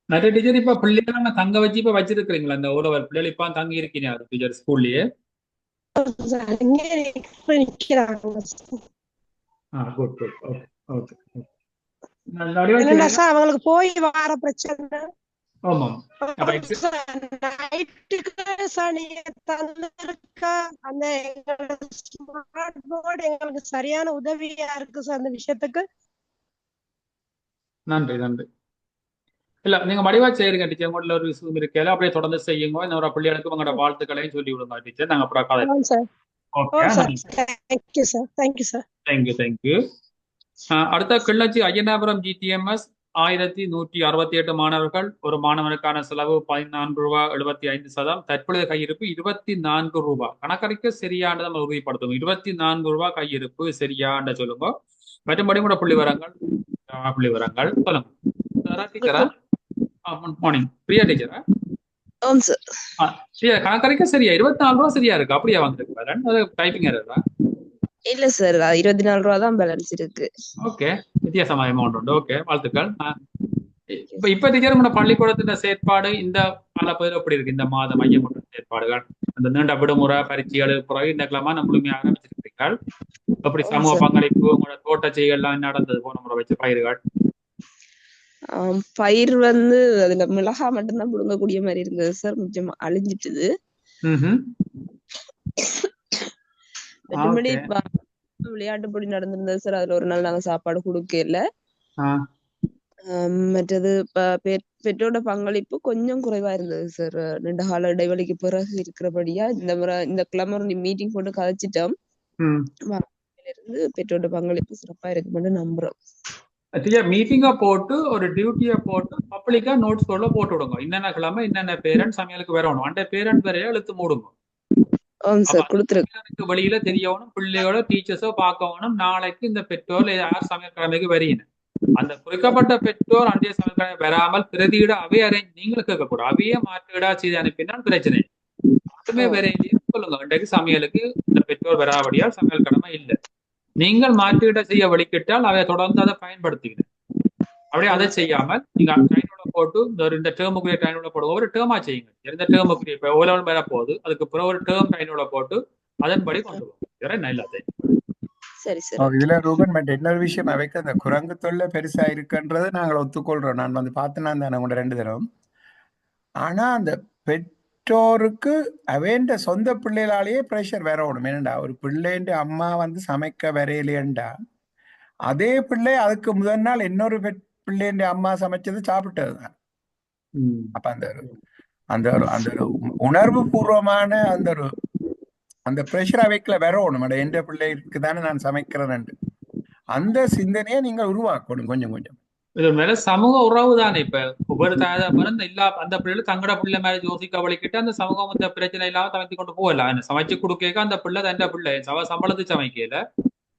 நிறைய டீச்சர் இப்ப பிள்ளைகளை தங்க வச்சு இப்ப வச்சிருக்கீங்களா? இந்த ஓலவர் பிள்ளைகள் இப்ப தங்கி இருக்கீங்க டீச்சர் ஸ்கூல்லயே? அவங்களுக்கு போய் வர பிரச்சனை. ஆமாம். அந்த ஸ்மார்ட் போர்டு எங்களுக்கு சரியான உதவியா இருக்கு சார் அந்த விஷயத்துக்கு. நன்றி நன்றி. இல்ல நீங்க வடிவா செய்யுங்க டீச்சர். உங்களோட ஒரு விஷயம் இருக்கல அப்படியே தொடர்ந்து செய்யுங்க. இன்னொரு பிள்ளைகளுக்கு உங்களோட வாழ்த்துக்களையும் சொல்லி விடுங்க டீச்சர். நாங்க அப்புறம் okay, sir thank you sir. Thank you sir. Thank you. அடுத்த கிள்ளச்சி ஐயனாபுரம் GTMS 1168 மாணவர்கள். ஒரு மாணவனுக்கான செலவு ₹14.75. தற்பொழுது கையிருப்பு ₹24. கணக்கறிக்க சரியானதை நம்ம உறுதிப்படுத்தும். ₹24 கையிருப்பு சரியாண்ட சொல்லுங்க. மற்றபடி கூட புள்ளி விவரங்கள் சொல்லுங்க. டீச்சரா? மார்னிங். பிரியா டீச்சரா? கணக்கறிக்க சரியா ₹24 சரியா இருக்கு. அப்படியா வந்திருக்கு? டைப்பிங் எரரா? இல்ல சார், ₹24 தான் பேலன்ஸ் இருக்கு. ஓகே, வித்தியாசமான அமௌண்ட் உண்டு. ஓகே, வாழ்த்துக்கள். இப்ப டீச்சர் உங்களோட பள்ளிக்கூடத்தின் செயற்பாடு இந்த காலப்பகுதியில் எப்படி இருக்கு? இந்த மாதம் மையமற்ற செயற்பாடுகள், அந்த நீண்ட விடுமுறை பரீட்சைகள் பிறகு இந்த கிழமை முழுமையாக ஆரம்பிச்சிருக்கீர்கள். எப்படி சமூக பங்களிப்பு, உங்களோட தோட்ட செய்கள்லாம் நடந்தது போன முறை வச்ச பயிர்கள்? பயிர் அதுல மிளகா மட்டும்தான் புடுங்கக்கூடிய மாதிரி இருந்தது சார். கொஞ்சம் அழிஞ்சிட்டுது. மற்றபடி விளையாட்டு போட்டி நடந்திருந்தது சார். அதுல ஒரு நாள் நாங்க சாப்பாடு கொடுக்கல. மற்றது பெற்றோட பங்களிப்பு கொஞ்சம் குறைவா இருந்தது சார். நீண்ட கால இடைவெளிக்கு பிறகு இருக்கிறபடியா இந்த முறை இந்த கிழமை மீட்டிங் போட்டு கதைச்சிட்டோம். இருந்து பெற்றோட பங்களிப்பு சிறப்பா இருக்குன்னு நம்புறோம். மீட்டிங்கா போட்டு ஒரு டியூட்டியா போட்டு பப்ளிக்கா நோட்ஸ் போட்டு விடுங்க. என்னென்ன கிழமை என்னென்ன பேரண்ட் சமையலுக்கு வரணும், அந்த பேரண்ட் வரைய எழுத்து மூடுங்க. வெளியில தெரியவனும் பிள்ளையோட டீச்சர்ஸோ பார்க்கணும். நாளைக்கு இந்த பெற்றோர் யார் சமையல்கிழமைக்கு வரீங்க, அந்த குறிக்கப்பட்ட பெற்றோர் அன்றைய சமையல்கிழமை வராமல் பிரதியிட அவைய அரேஞ்ச் நீங்களும் கேட்கக்கூடாது. அவையே மாற்றிடா செய்து அனுப்பினால் பிரச்சனை. மட்டுமே வரையிலையும் சொல்லுங்க, இன்றைக்கு சமையலுக்கு இந்த பெற்றோர் வராபடியால் சமையல்கிழமை இல்லை, நீங்கள் மாற்றீட செய்ய வழிகிட்டால் அவை தொடர்ந்து அதை பயன்படுத்திக்கணும். அப்படியே அதை செய்யாமல் நீங்க டைனோட போட்டு இந்த டேர்முக்குரிய டைனோட போடுவோம். ஒரு டேர்மா செய்யுங்க. எந்த டேர்முக்குரிய இப்ப ஓலவல் மேல போகுது, அதுக்கு பிறகு ஒரு டேர்ம் டைனோட போட்டு அதன்படி கொண்டு போவோம். நல்லது. இதுல ரூபன் பட் இன்னொரு விஷயம் அவைக்கு அந்த குரங்கு தொல்லை பெருசா இருக்குன்றது நாங்கள் ஒத்துக்கொள்றோம். நான் பார்த்தேன்னா அந்த 2 தரம். ஆனா அந்த பெற்றோருக்கு அவேண்ட சொந்த பிள்ளைகளாலேயே ப்ரெஷர் வரணும். ஏனண்டா ஒரு பிள்ளைன்ற அம்மா சமைக்க வரையிலேண்டா அதே பிள்ளை அதுக்கு முதல் நாள் இன்னொரு பிள்ளைன்ற அம்மா சமைச்சது சாப்பிட்டதுதான். அப்ப அந்த உணர்வு பூர்வமான அந்த ப்ரெஷர் அவைக்குல வரணும். எந்த பிள்ளைக்கு தானே நான் சமைக்கிறேன், அந்த சிந்தனையை நீங்க உருவாக்கணும் கொஞ்சம் கொஞ்சம். இது மேல சமூக உறவு தானே. இப்ப ஒவ்வொரு இல்ல அந்த பிள்ளை தங்கட பிள்ளை மேல யோசிக்க வழிக்கிட்டு அந்த சமூகம் இந்த பிரச்சனை இல்லாம சமைத்து கொண்டு போகலாம். சமைச்சு கொடுக்க அந்த பிள்ளை தண்ட பிள்ளை சம்பளத்து சமைக்கல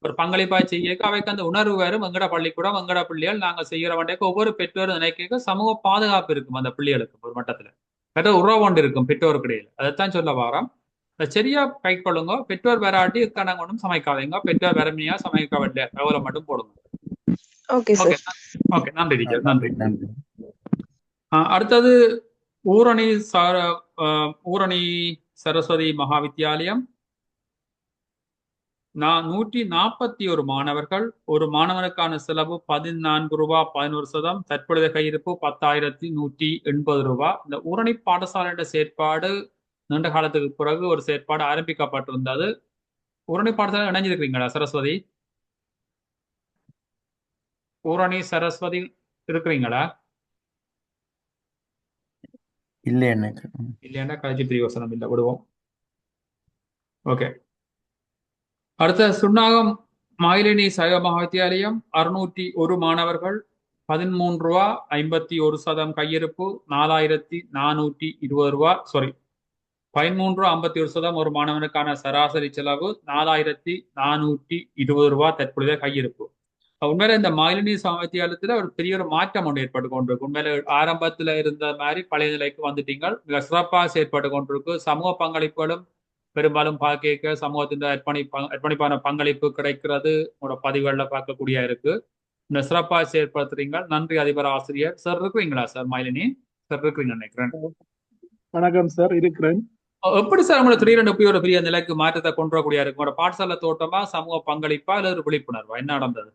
ஒரு பங்களிப்பா செய்ய அவைக்கு அந்த உணர்வு வேறும். வெங்கட பள்ளிக்கூடம் வெங்கட பிள்ளைகள் நாங்க செய்யற வண்டைக்கு ஒவ்வொரு பெற்றோரும் நினைக்க சமூக பாதுகாப்பு இருக்கும் அந்த பிள்ளைகளுக்கு. ஒரு மட்டத்துல உறவு ஒன்று இருக்கும் பெற்றோருக்கு இடையில. அதைத்தான் சொல்ல வாரம். சரியா கை கொள்ளுங்க. பெற்றோர் வராட்டி இருக்காங்க ஒன்றும் சமைக்காதீங்க. பெற்றோர் வரமையா சமைக்க வேண்டிய தகவலை மட்டும் போடுங்க. நன்றி. அடுத்தது ஊரணி சரஸ்வதி மகாவித்யாலயம். 141 மாணவர்கள். ஒரு மாணவனுக்கான செலவு ₹14.11. தற்பொழுது கையிருப்பு ₹10,180. இந்த ஊரணி பாடசாலை செயற்பாடு நீண்ட காலத்துக்கு பிறகு ஒரு செயற்பாடு ஆரம்பிக்கப்பட்டிருந்தது. ஊரணி பாடசாலை இணைஞ்சிருக்கிறீங்களா சரஸ்வதி? ஊரணி சரஸ்வதி இருக்கிறீங்களா? இல்லைன்னா கழிச்சு பிரியோசனம் இல்லை, விடுவோம். ஓகே. அடுத்த சுன்னாகம் மாயிலினி சைவ மகாவித்யாலயம். 601 மாணவர்கள். ₹13.51 கையிருப்பு. ₹4,420. சாரி, ₹13.51 ஒரு மாணவனுக்கான சராசரி செலவு. ₹4,420 தற்பொழுது கையிருப்பு. உண்மையில இந்த மாயிலினி சமவித்தியாலயத்துல ஒரு பெரிய ஒரு மாற்றம் ஒன்று ஏற்பட்டு கொண்டிருக்கு. உண்மையில ஆரம்பத்துல இருந்த மாதிரி பழைய நிலைக்கு வந்துட்டீங்க. மிக சிறப்பாக செயற்பட்டு கொண்டிருக்கு. சமூக பங்களிப்புகளும் பெரும்பாலும் பார்க்க சமூகத்தின் அர்ப்பணிப்பான பங்களிப்பு கிடைக்கிறது உங்களோட பதிவுகள்ல பார்க்கக்கூடிய இருக்கு. இந்த சிறப்பாக செயற்படுத்துறீங்க. நன்றி அதிபர் ஆசிரியர். சார் இருக்கிறீங்களா? சார் மாயிலினி சார் இருக்கிறீங்க நினைக்கிறேன். வணக்கம் சார், இருக்கிறேன். எப்படி சார் உங்களை திடீரென்று போய் ஒரு பெரிய நிலைக்கு மாற்றத்தை கொண்டு வரக்கூடிய இருக்கு? உங்களோட பாடசாலை தோட்டமா சமூக பங்களிப்பா இல்ல ஒரு விழிப்புணர்வா? என்ன நடந்தது?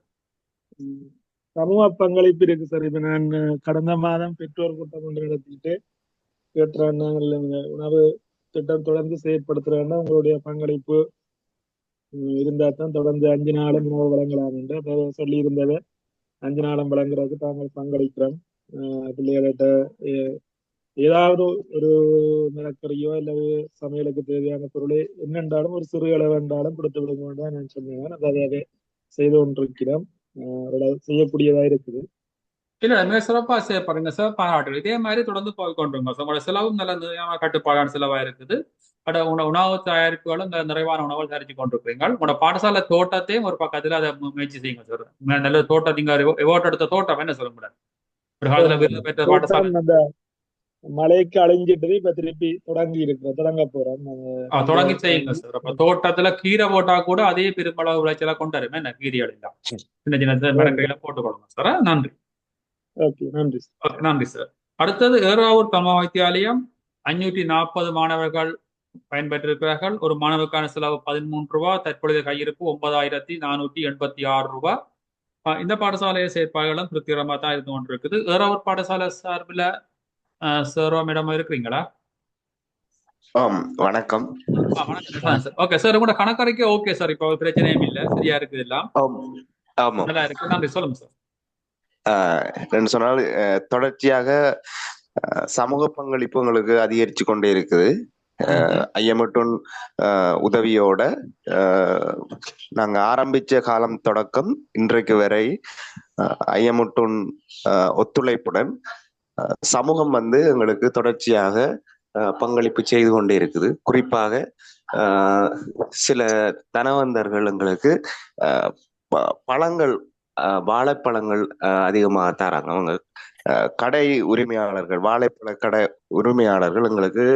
சமூக பங்களிப்பு இருக்கு சார். இப்ப நான் கடந்த மாதம் பெற்றோர் கூட்டம் ஒன்று நடத்திட்டு கேட்டுறேன், நாங்கள் உணவு திட்டம் தொடர்ந்து செயற்படுத்துறேன்னா உங்களுடைய பங்களிப்பு இருந்தா தான் தொடர்ந்து 5 நாளும் உணவு வழங்கலாம் என்று சொல்லி இருந்ததை 5 நாளும் வழங்குறதுக்கு தாங்கள் பங்களிக்கிறோம். பிள்ளைகள்கிட்ட ஏதாவது ஒரு நிலக்கரியோ அல்லது சமையலுக்கு தேவையான பொருளை என்னென்றாலும் ஒரு சிறு அளவு என்றாலும் கொடுத்து விடுங்க தான் நான் சொன்னேன். அதை செய்து கொண்டிருக்கிறோம். செய்யக்கூடியதா இருக்குது. இல்ல மிக சிறப்பா செய்யப்படுங்க சார், பாராட்டு. இதே மாதிரி தொடர்ந்து போய் கொண்டிருங்க சார். உங்களோட செலவும் நல்ல கட்டுப்பாடான செலவா இருக்குது. உணவு தயாரிப்புகளும் நிறைவான உணவுகள் தயாரிச்சு கொண்டிருக்கிறீங்க. உங்களோட பாடசாலை தோட்டத்தையும் ஒரு பக்கத்துல அதை முயற்சி செய்யுங்க சார். நல்ல தோட்டம், நீங்க எவோட் எடுத்த தோட்டம் என்ன சொல்ல முடியாது, ஒரு காலத்துல விருது பெற்ற பாடசாலை. அந்த மழைக்கு அழிஞ்சிட்டு இப்ப திருப்பி தொடங்க போறோம். தொடங்கி செய்யுங்க சார். அப்ப தோட்டத்துல கீரை போட்டா கூட அதே பெருமளவு விளைச்சலா கொண்டு வருமே என்ன, கீரை அடையலாம் சின்ன சின்ன மரங்களை போட்டுக்கொள்ளுங்க சார். நன்றி. நன்றி. நன்றி சார். அடுத்தது ஏறாவூர் தமிழ் வைத்தியாலயம் 540 மாணவர்கள் பயன்பெற்றிருக்கிறார்கள். ஒரு மாணவருக்கான செலவு 13 ரூபாய். தற்பொழுது கையிருப்பு 9486 ரூபாய். இந்த பாடசாலை செயற்பாடுகளும் திருப்திகரமாக தான் இருந்து கொண்டிருக்குது. ஏறாவூர் பாடசாலை சார்பில் மேடம் இருக்கிறீங்களா? வணக்கம். வணக்கம் சார். ஓகே சார், உங்களோட கணக்கறைக்கு ஓகே சார், இப்போ பிரச்சனையும் இல்லை, சரியா இருக்குது எல்லாம் நல்லா இருக்கு. நன்றி. சொல்லுங்க சார். ரெண்டு சொன்னால் தொடர்ச்சியாக சமூக பங்களிப்பு உங்களுக்கு அதிகரிச்சு கொண்டே இருக்குது. ஐஎம்எட்டும் உதவியோட நாங்க ஆரம்பிச்ச காலம் தொடக்கம் இன்றைக்கு வரை ஐஎம்எட்டும் ஒத்துழைப்புடன் சமூகம் எங்களுக்கு தொடர்ச்சியாக பங்களிப்பு செய்து கொண்டே இருக்குது. குறிப்பாக சில தனவந்தர்கள் எங்களுக்கு பழங்கள், வாழைப்பழங்கள் அதிகமாக தராங்க. அவங்க கடை உரிமையாளர்கள், வாழைப்பழ கடை உரிமையாளர்கள் எங்களுக்கு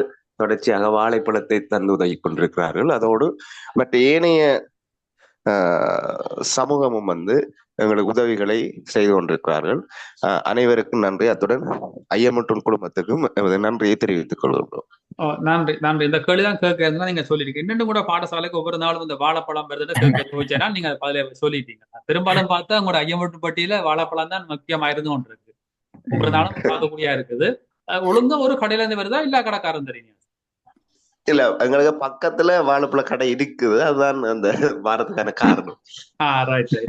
தொடர்ச்சியாக வாழைப்பழத்தை தந்து உதவி கொண்டிருக்கிறார்கள். அதோடு மற்ற ஏனைய சமூகமும் எங்களுக்கு உதவிகளை செய்து கொண்டிருக்கிறார்கள். அனைவருக்கும் நன்றி. அத்துடன் ஐஎம்எட்டும் குடும்பத்துக்கும் நன்றியை தெரிவித்துக் கொள்கிறோம். நன்றி. நன்றி. இந்த கேள்விதான் கேட்கறதுனா நீங்க சொல்லிருக்கீங்க. இன்னும் கூட பாடசாலைக்கு ஒவ்வொரு நாளும் இந்த வாழைப்பழம் வருதுன்னு நீங்க அதில் சொல்லிட்டீங்க. பெரும்பாலும் பார்த்தா உங்களோட ஐஎம்எட்டு பட்டியல வாழைப்பழம் தான் முக்கியமா இருந்து கொண்டு இருக்கு. ஒவ்வொரு நாளும் பார்க்கக்கூடியா இருக்குது. ஒழுங்கா ஒரு கடையில இருந்து வருதா இல்ல கடைக்காரன் தெரியுங்க? இல்ல, எங்களுக்கு பக்கத்துல வாழைப்பழ கடை இருக்குது. அதுதான் அந்த வாரத்துக்கான காரணம்.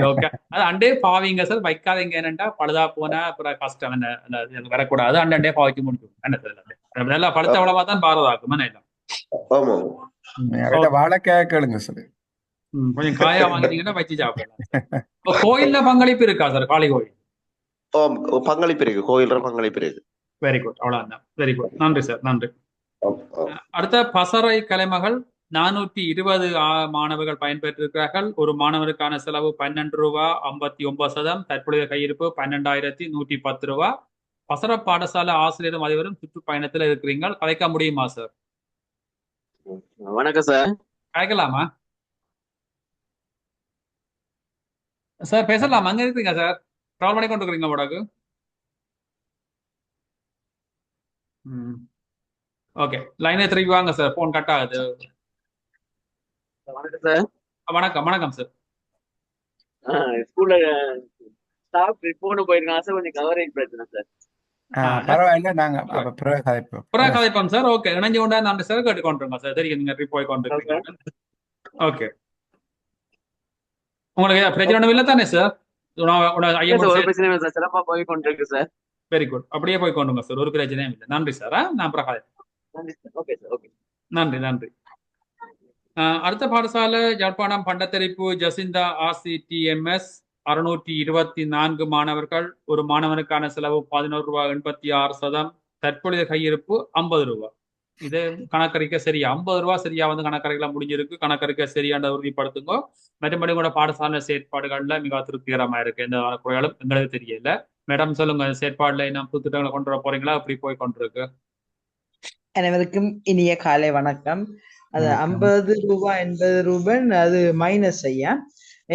ஓகே. அது அண்டே பாவீங்க சார், வைக்காதீங்க. என்னண்டா பழுதா போனா அப்புறம் கஷ்டம், என்ன வரக்கூடாது. அண்டே பாவிக்க முடியும். என்ன நல்லா பழுத்த அவ்வளவா தான் பாரதாக்கும். வாழைக்காய் கேளுங்க சார். கொஞ்சம் காயா வாங்கிட்டீங்கன்னா வச்சு சாப்பிடலாம். கோயில்ல பங்களிப்பு இருக்கா சார்? காளி கோயில் பங்களிப்பு இருக்கு. கோயில்ல பங்களிப்பு இருக்கு. Very good. அவ்வளவுதான். Very good. நன்றி சார். நன்றி. அடுத்த பசறை கலைமகள் 420 மாணவர்கள் பயன்பெற்றிருக்கிறார்கள். ஒரு மாணவருக்கான செலவு 12 ரூபாய் 59%. தற்பொழுதைய கையிருப்பு 12,110 ரூபாய். பசர பாடசாலை ஆசிரியரும் அதிபரும் சுற்றுப்பயணத்தில் இருக்கிறீங்க. கலைக்க முடியுமா சார்? வணக்கம் சார். கலைக்கலாமா சார்? பேசலாமா? அங்க இருக்கீங்க சார்? ட்ராவல் பண்ணி கொண்டு இருக்கிறீங்க உடக்கு? ஓகே, லைனே திருப்பி வாங்க சார், போன் கட் ஆகுது. வணக்கம் சார். வணக்கம். வணக்கம் சார். ஸ்கூல்ல ஸ்டாஃப் ரிப்போர்ட் போயிருக்காங்க சார், கொஞ்சம் கவரேஜ் பிரச்சனை சார். பரவாயில்ல, நாங்க கதைப்போம் சார். ஓகே, இணைஞ்சு கொண்டா நன்றி சார். கேட்டுக்கொண்டிருங்க சார். தெரியும் நீங்க ரிப்போர்ட் கொண்டிருக்கீங்க. ஓகே, உங்களுக்கு பிரச்சனை ஒன்றும் இல்லை தானே சார்? சிறப்பா போய் கொண்டிருக்கு சார். Very good. அப்படியே போய் கொண்டுங்க சார், ஒரு பிரச்சனையும் இல்லை. நன்றி சார். நான் பிரகாஷ். நன்றி. நன்றி. அடுத்த பாடசாலை யாழ்ப்பாணம் பண்டத்தரிப்பு ஜசிந்தா RCTMS 624 மாணவர்கள். ஒரு மாணவனுக்கான செலவு 11 ரூபாய் 86%. தற்பொழுது கையிருப்பு 50 ரூபாய். இது கணக்கறிக்க சரியா 50 ரூபாய் சரியா கணக்கறிக்கலாம் முடிஞ்சிருக்கு. கணக்கறிக்க சரியான உறுதிப்படுத்துங்க. மறுபடியும் கூட பாடசாலை செயற்பாடுகள்ல மிக திருப்திகரமா இருக்கு. எந்த குறைகளும் எங்களுக்கு தெரியல. மேடம் சொல்லுங்க, செயற்பாடுல என்ன புது திட்டங்களை கொண்டு வர போறீங்களா? அப்படி போய் கொண்டிருக்கு. அனைவருக்கும் இனிய காலை வணக்கம். அது 50 ரூபாய் 80 ரூபாய் அது மைனஸ் ஐயா.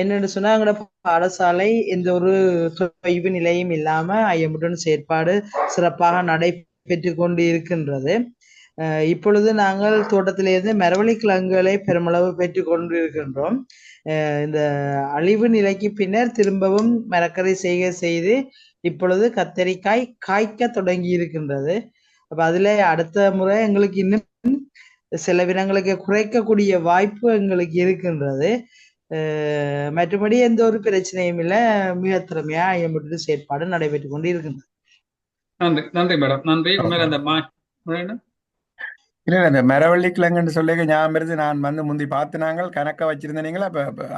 என்னன்னு சொன்னா எங்களோட பாடசாலை எந்த ஒரு தொய்வு நிலையும் இல்லாம ஐஎம்எட்டும் செயற்பாடு சிறப்பாக நடைபெற்று கொண்டு இருக்கின்றது. இப்பொழுது நாங்கள் தோட்டத்திலிருந்து மரவள்ளி கிழங்குகளை பெருமளவு பெற்று கொண்டு இருக்கின்றோம். இந்த அழிவு நிலைக்கு பின்னர் திரும்பவும் மரக்கறி செய்து இப்பொழுது கத்தரிக்காய் காய்க்க தொடங்கி இருக்கின்றது. அப்ப அதுல அடுத்த முறை எங்களுக்கு இன்னும் செலவினங்களுக்கு குறைக்கக்கூடிய வாய்ப்பு எங்களுக்கு இருக்கின்றது. மற்றபடி எந்த ஒரு பிரச்சனையும் இல்லை. மிக திறமையா ஐஎம்எட்டும் செயற்பாடு நடைபெற்று கொண்டு இருக்கின்றது. நன்றி. நன்றி மேடம். நன்றி. உண்மையில அந்த இல்ல இந்த மரவள்ளி கிழங்குன்னு சொல்லி ஞாபகம் இருந்து நான் வந்து முந்தி பார்த்து நாங்கள் கணக்கா வச்சிருந்தீங்களா?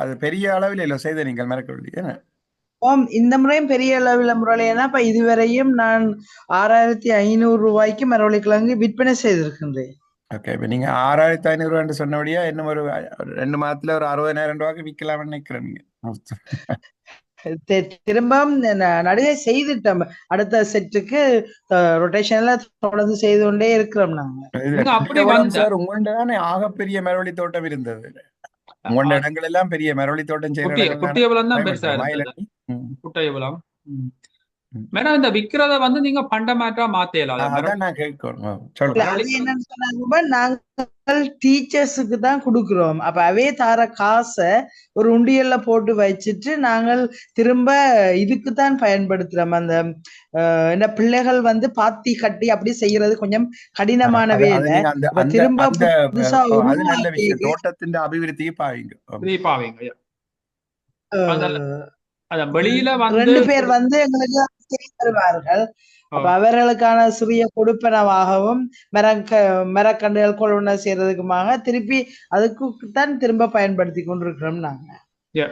அது பெரிய அளவில் இல்லை செய்த நீங்கள் மரக்கவள்ளி என்ன? இந்த முறையும் பெரிய அளவில் முறையினா இப்ப இதுவரையும் நான் 6500 ரூபாய்க்கு மரவள்ளி கிழங்கு விற்பனை செய்திருக்கின்றேன். ஓகே, இப்ப நீங்க 6500 சொன்னபடியா இன்னும் ஒரு 2 மாதத்துல ஒரு 60,000 ரூபாய்க்கு விற்கலாம்னு நினைக்கிறேன் நீங்க. திரும்பவும் நடுகை செய்துட்டோம். அடுத்த செட்டுக்கு ரொட்டேஷன்ல தொடர்ந்து செய்து கொண்டே இருக்கிறோம் நாங்க. சார் உங்கள்ட்ட தானே ஆகப்பெரிய மரவள்ளி தோட்டம் இருந்தது. உங்களோட இடங்கள் எல்லாம் பெரிய மரவள்ளி தோட்டம் குட்டியபுலம் தான் பெருசா இருந்தது. குட்டையபுலம் மேடம் இந்த விக்கிறத வந்து நீங்க பண்டமாற்றா மாத்தலாம். என்னன்னு சொன்னாங்க, நாங்கள் டீச்சர்ஸுக்கு தான் கொடுக்கிறோம். அப்ப அவே தர காசை ஒரு உண்டியல்ல போட்டு வச்சுட்டு நாங்கள் திரும்ப இதுக்குத்தான் பயன்படுத்துறோம். அந்த என்ன பிள்ளைகள் வந்து பாத்தி கட்டி அப்படி செய்யறது கொஞ்சம் கடினமான வேலை. திரும்ப புதுசா தோட்டத்தின் அபிவிருத்தியை பாவீங்க. வெளியில ரெண்டு பேர் வந்து எங்களுக்கு தருவார்கள். அப்ப அவர்களுக்கான சிறிய கொடுப்பனவாகவும் மரக்கண்டுகள் கொள்வன செய்யறதுக்குமாக திருப்பி அதுக்குத்தான் திரும்ப பயன்படுத்தி கொண்டிருக்கிறோம் நாங்க.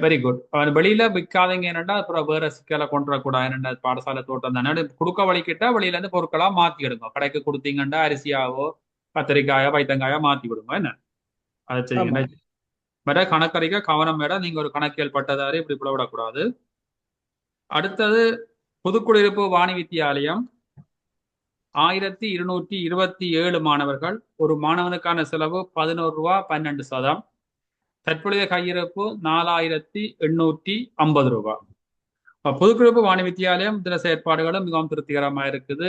Very good. வெளியில விற்காதீங்க என்னண்டா அப்புறம் வேற சிக்கலை கொண்டு வரக்கூடாது. என்னண்டா பாடசாலை தோட்டம் தானே கொடுக்க வழிக்கிட்டா வெளியில இருந்து பொருட்களா மாத்தி எடுங்க. கடைக்கு கொடுத்தீங்கன்னா அரிசியாவோ கத்திரிக்காயோ பைத்தங்காயோ மாத்தி விடுங்க. என்ன அதை செய்யுங்க. வேற கணக்கறிக்க கவனம் வேற. நீங்க ஒரு கணக்கியல் பட்டதாரி இப்படி விடக்கூடாது. அடுத்தது புதுக்குடியிருப்பு வாணி வித்தியாலயம் 1227 மாணவர்கள். ஒரு மாணவனுக்கான செலவு 11 ரூபா 12%. தற்பொழுதைய கையிருப்பு 4850 ரூபாய். புதுக்குடியிருப்பு வாணி வித்தியாலயம் சில செயற்பாடுகளும் மிகவும் திருப்திகரமா இருக்குது.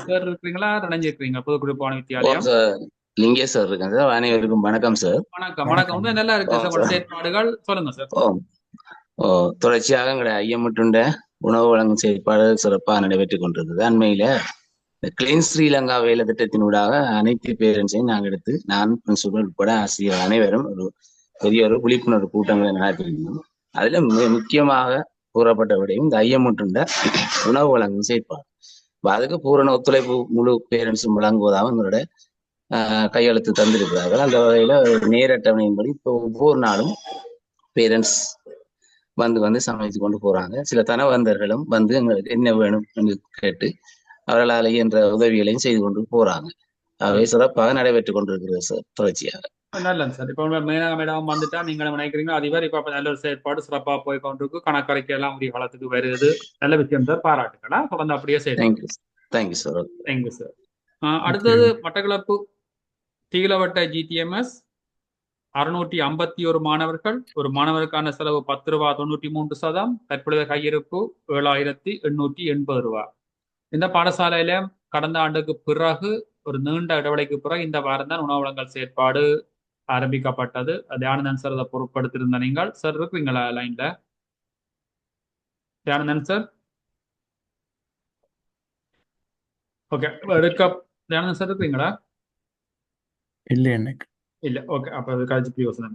சார் இருக்கிறீங்களா? நினைஞ்சிருக்கீங்க புதுக்குடியிருப்பு வாணி வித்தியாலயம்? லிங்கே சார் இருக்கேன் சார். அனைவருக்கும் வணக்கம் சார். வணக்கம். நல்லா இருக்கு சார் செயற்பாடுகள், சொல்லுங்க சார். தொடர்ச்சியாக எங்களுடைய ஐயமுட்டுண்ட உணவு வழங்கும் செயற்பாடு சிறப்பாக நடைபெற்றுக் கொண்டிருக்குது. அண்மையில இந்த கிளீன் ஸ்ரீலங்கா வேலை திட்டத்தினூடாக அனைத்து பேரண்ட்ஸையும் நாங்கள் எடுத்து நான் பிரின்சிபல் உட்பட ஆசிரியர் அனைவரும் ஒரு பெரிய ஒரு விழிப்புணர்வு கூட்டங்களை நடத்தியிருந்தோம். அதுல முக்கியமாக கூறப்பட்ட விடையும் இந்த ஐயமுட்டுண்ட உணவு வழங்கும் செயற்பாடு. அதுக்கு பூரண ஒத்துழைப்பு முழு பேரண்ட்ஸும் வழங்குவதாக எங்களோட கையெழுத்து தந்திருக்கிறார்கள். அந்த வகையில நேரட்டவணையின்படி இப்போ ஒவ்வொரு நாளும் பேரண்ட்ஸ் வந்து சமைத்து கொண்டு போறாங்க. சில தனவந்தர்களும் வந்து எங்களுக்கு என்ன வேணும் என்று கேட்டு அவர்களால் என்ற உதவிகளையும் செய்து கொண்டு போறாங்க. அவை சிறப்பாக நடைபெற்றுக் கொண்டிருக்கிறது சார் தொடர்ச்சியாக. நல்லது சார். இப்போ மேடம் வந்துட்டா நீங்களும் நினைக்கிறீங்க அதிபர் இப்ப நல்ல ஒரு செயற்பாடு சிறப்பாக போய் கொண்டிருக்கு. கணக்கறிக்கை எல்லாம் உரிய காலத்துக்கு வருது. நல்ல விஷயம் சார், பாராட்டுங்களா. தொடர்ந்து அப்படியே செய்யுங்க. Thank you sir. Thank you sir. அடுத்தது மட்டக்களப்பு தீலவட்ட GTMS 651 மாணவர்கள். ஒரு மாணவருக்கான செலவு 10 ரூபா 93%. தற்பொழுது கையிருப்பு 7880 ரூபாய். இந்த பாடசாலையில கடந்த ஆண்டுக்கு பிறகு ஒரு நீண்ட இடைவெளிக்கு பிறகு இந்த வாரம் தான் உணவு வழங்கல் செயற்பாடு ஆரம்பிக்கப்பட்டது. தியானந்தன் சார் அதை பொருட்படுத்தியிருந்த நீங்கள் சார் இருக்கிறீங்களா லைன்ல? தியானந்தன் சார் ஓகே தியானந்தன் சார் இருக்கிறீங்களா? இல்ல ஓகே. அப்ப அது கழிச்சு யோசனை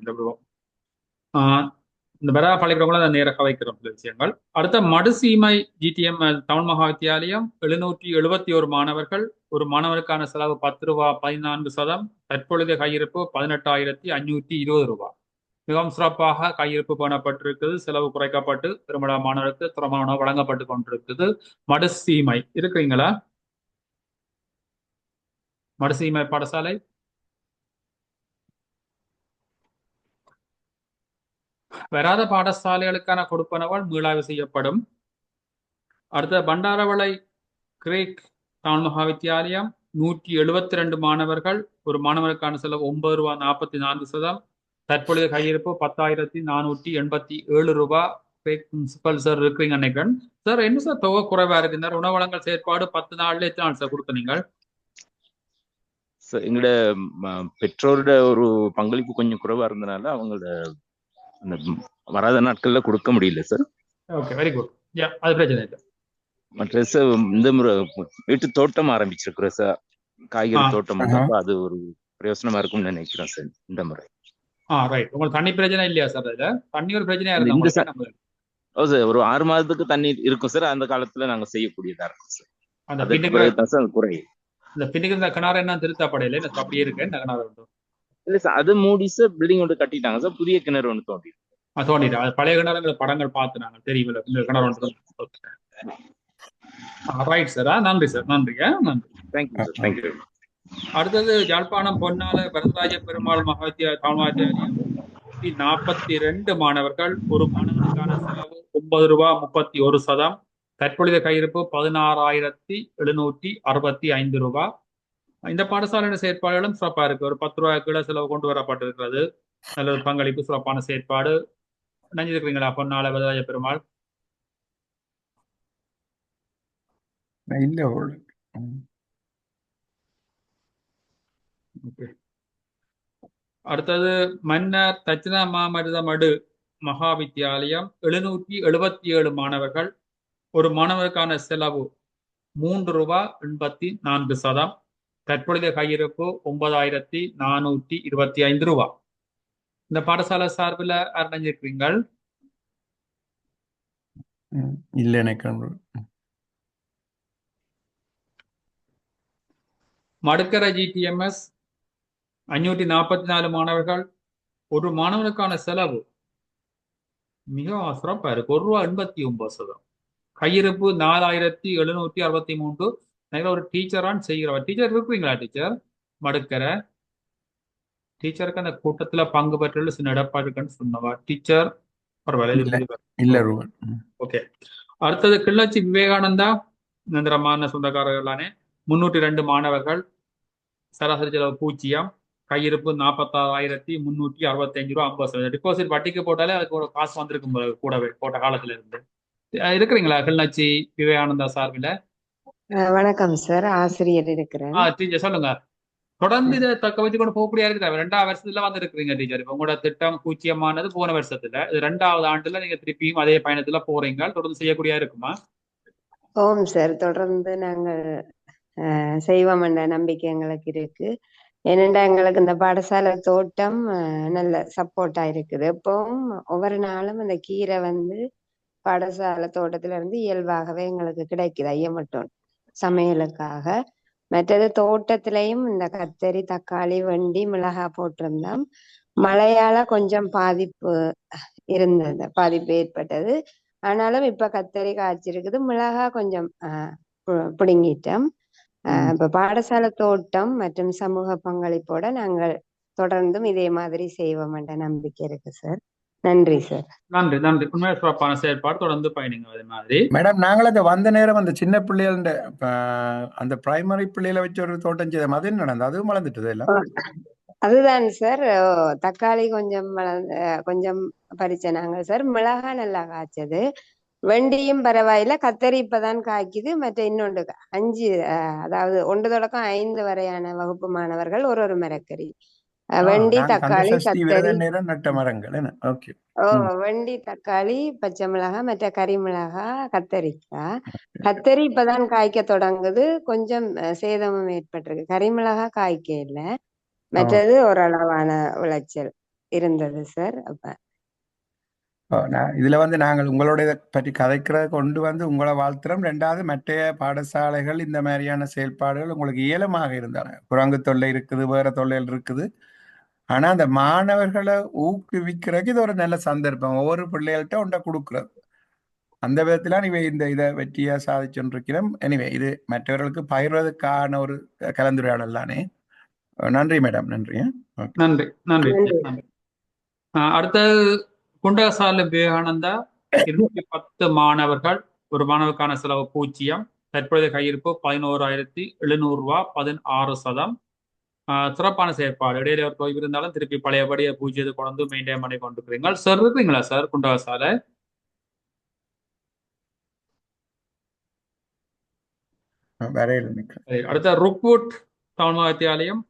இந்த பெறா பள்ளிக்கூடங்களும் அதை நேராக வைக்கிறோம் விஷயங்கள். அடுத்த மடுசீமை GTM தமிழ் மகா வித்தியாலயம் 771 மாணவர்கள். ஒரு மாணவருக்கான செலவு 10 ரூபா 14%. தற்பொழுதைய கையிருப்பு 18,520 ரூபாய். மிகவும் சிறப்பாக கையிருப்பு பண்ணப்பட்டிருக்குது. செலவு குறைக்கப்பட்டு திருமண மாணவருக்கு திறமான வழங்கப்பட்டு கொண்டிருக்குது. மடுசீமை இருக்கிறீங்களா? மடுசீமை பாடசாலை வராத பாடசாலைகளுக்கான கொடுப்பனவள் மீளாய்வு செய்யப்படும். அடுத்த பண்டாரவளை கிரேக் தமிழ் மகா வித்தியாலயம் 172 மாணவர்கள். ஒரு மாணவருக்கான செலவு 9 ரூபா 44%. தற்பொழுது கையிருப்பு 10,487 ரூபாய். கிரேக் பிரின்சிபல் சார் இருக்கிறீங்க நினைக்கிறேன். சார் என்ன சார் தொகை குறைவா இருக்கு? இந்த உணவு வழங்கல் செயற்பாடு 10 நாள்ல எத்தனை நாள் சார் கொடுத்த நீங்கள்? எங்களோட பெற்றோரோட ஒரு பங்களிப்பு கொஞ்சம் குறைவா இருந்தனால அவங்களோட அந்த வராத நாட்கள்ல கொடுக்க முடியல சார். Okay, very good. அது பிரச்சனை இல்லை. மற்ற சார் இந்த முறை வீட்டு தோட்டம் ஆரம்பிச்சிருக்கிறோம் சார். காய்கறி தோட்டம். அது ஒரு பிரயோசனமா இருக்கும்னு நினைக்கிறேன் சார் இந்த முறை. ரைட். உங்களுக்கு தண்ணி பிரச்சனை இல்லையா சார்? அதுல தண்ணி ஒரு பிரச்சனையா இருந்தா சார் ஒரு 6 மாதத்துக்கு தண்ணி இருக்கும் சார். அந்த காலத்துல நாங்க செய்யக்கூடியதா இருக்கும் சார். அந்த குறை இந்த பின்னுக்கு இந்த கிணறு என்ன திருத்தப்படையில இந்த அப்படியே இருக்கு இந்த கிணறு உண்டு. இல்ல சார், அது மூடி சார் பில்டிங் ஒன்று கட்டிட்டாங்க சார், புதிய கிணறு ஒன்று தோண்டி. தோண்டிட்டு அது பழைய கிணறுங்கிற படங்கள் பார்த்து நாங்கள் தெரியல இந்த கிணறு ஒன்று. ரைட் சார், நன்றி சார், நன்றிங்க, நன்றி. Thank you sir, thank you. அடுத்தது யாழ்ப்பாணம் பொன்னால வரதராஜ பெருமாள் மகாவித்தியா தாழ்வாத்தியாலயம் 42 மாணவர்கள். ஒரு மாணவனுக்கான செலவு ரூபாய் 30. தற்பொழுது கையிருப்பு 16,765 ரூபாய். இந்த பாடசாலையின் செயற்பாடுகளும் சிறப்பா இருக்கு. ஒரு 10 ரூபாய் கீழே செலவு கொண்டு வரப்பட்டிருக்கிறது. நல்ல ஒரு பங்களிப்பு, சிறப்பான செயற்பாடு. நினைஞ்சிருக்கிறீங்களா பொன்னால வரதராஜ பெருமாள்? இல்ல. அடுத்தது மன்னர் தட்சிண மாமருதமடு மகாவித்தியாலயம் 777 மாணவர்கள். ஒரு மாணவருக்கான செலவு ரூபாய் 3.84. தற்பொழுதைய கையிருப்பு 9,425 ரூபாய். இந்த பாடசாலை சார்பில் அறிஞ்சிருக்கிறீங்கள்? இல்ல எனக்கு. மடுக்கரை ஜிடிஎம்எஸ் 544 மாணவர்கள். ஒரு மாணவனுக்கான செலவு மிக சிறப்பா இருக்கு, ரூபாய் 1.89. கையிருப்பு 4,763. ஒரு டீச்சரான் செய்கிறவர். டீச்சர் இருக்கிறீங்களா? டீச்சர் மடுக்கரை டீச்சருக்கு அந்த கூட்டத்துல பங்கு பெற்றது சின்ன இடப்பா இருக்குன்னு சொன்னவா? டீச்சர் இல்ல. ஓகே. அடுத்தது கிள்ளச்சி விவேகானந்தா நிரந்தரமான சொந்தக்காரர்களானே 302 மாணவர்கள். சராசரி செலவு 0. கையிருப்பு 46,365 ரூபாய் 50. டிபாசிட் வட்டிக்கு போட்டாலே அதுக்கு ஒரு காசு வந்திருக்கும் கூடவே போட்ட காலத்துல இருந்து. இருக்கிறீங்களா கிள்ளச்சி விவேகானந்தா சார்பில்? வணக்கம் சார், ஆசிரியர் இருக்கிறேன். டீச்சர் சொல்லுங்க. தொடர்ந்து இதை தக்க வச்சு கொண்டு போகக்கூடிய இருக்கிற 2வது வருஷத்துல வந்து இருக்கிறீங்க டீச்சர். இப்ப உங்களோட திட்டம் 0 போன வருஷத்துல, இது 2வது ஆண்டுல நீங்க திருப்பியும் அதே பயணத்துல போறீங்க. தொடர்ந்து செய்யக்கூடிய இருக்குமா? ஓம் சார், தொடர்ந்து நாங்கள் செய்வோம் என்ற நம்பிக்கை எங்களுக்கு இருக்கு. ஏனென்றா எங்களுக்கு இந்த பாடசாலை தோட்டம் நல்ல சப்போர்ட்டா இருக்குது. எப்பவும் ஒவ்வொரு நாளும் இந்த கீரை பாடசாலை தோட்டத்துல இருந்து இயல்பாகவே எங்களுக்கு கிடைக்குது ஐயமட்டும் சமையலுக்காக. மற்றது தோட்டத்திலையும் இந்த கத்தரி, தக்காளி, வெண்டி, மிளகாய் போட்டிருந்தோம். மழையால கொஞ்சம் பாதிப்பு ஏற்பட்டது. ஆனாலும் இப்ப கத்தரி காய்ச்சிருக்குது, மிளகாய் கொஞ்சம் பிடுங்கிட்டோம். இப்ப பாடசாலை தோட்டம் மற்றும் சமூக பங்களிப்போட நாங்கள் தொடர்ந்தும் இதே மாதிரி செய்வோம் என்ற நம்பிக்கை இருக்கு சார். நன்றி சார். நன்றி, நன்றி. உண்மையாக சிறப்பான செயற்பாடு. தொடர்ந்து பயணிங்க அதே மாதிரி. மேடம், நாங்கள் அந்த வந்த நேரம் அந்த சின்ன பிள்ளைகள் அந்த பிரைமரி பிள்ளைகளை வச்சு ஒரு தோட்டம் செய்த மாதிரி நடந்தது. அதுவும் வளர்ந்துட்டது இல்ல? அதுதான் சார். தக்காளி கொஞ்சம் பறிச்சனாங்க சார். மிளகாய் நல்லா காய்ச்சது. வெண்டியும் பரவாயில்ல. கத்தரி இப்பதான் காய்க்குது. மற்ற இன்னொன்று 5, அதாவது 1 தொடக்கம் 5 வரையான வகுப்பு மாணவர்கள் ஒரு மரக்கறி. வெண்டி, தக்காளி, கத்தரி. வெண்டி, தக்காளி, பச்சை மிளகாய், மற்ற கறி மிளகாய், கத்தரிக்காய். கத்தரி இப்பதான் காய்க்க தொடங்குது. கொஞ்சம் சேதமும் ஏற்பட்டிருக்கு. கறி மிளகாய் காய்க்க இல்லை. மற்றது ஓரளவான விளைச்சல் இருந்தது சார். அப்ப இதுல நாங்கள் உங்களோட இதை பற்றி கதைக்கிறத கொண்டு உங்களை வாழ்த்துறோம். 2வது மற்ற பாடசாலைகள் இந்த மாதிரியான செயல்பாடுகள் உங்களுக்கு இயலமாக இருந்தாங்க. குரங்கு தொல்லை இருக்குது, வேற தொல்லைகள் இருக்குது. ஆனா அந்த மாணவர்களை ஊக்குவிக்கிறதுக்கு இது ஒரு நல்ல சந்தர்ப்பம். ஒவ்வொரு பிள்ளைகள்கிட்ட ஒன்றை கொடுக்குறது. அந்த விதத்துல நீங்க இதை வெற்றியா சாதிச்சுருக்கிறோம். எனவே இது மற்றவர்களுக்கு பகிர்வதற்கான ஒரு கலந்துரையாடல் தானே. நன்றி மேடம். நன்றி. நன்றி, நன்றி, நன்றி. அடுத்தது குண்டசாலை விவேகானந்தா 210 மாணவர்கள். ஒரு மாணவருக்கான செலவு 0. தற்போதைய கையிருப்பு 11,700 ரூபாய் 16%. சிறப்பான செயற்பாடு. இடையில ஒரு தொய்வு இருந்தாலும் திருப்பி பழையபடியை 0 கொண்டு மெயின்டைன் பண்ணி கொண்டிருக்கிறீங்க சார். இருக்கிறீங்களா சார் குண்டசாலை? அடுத்த ருக்வுட் தாழ்வாத்தியாலயம்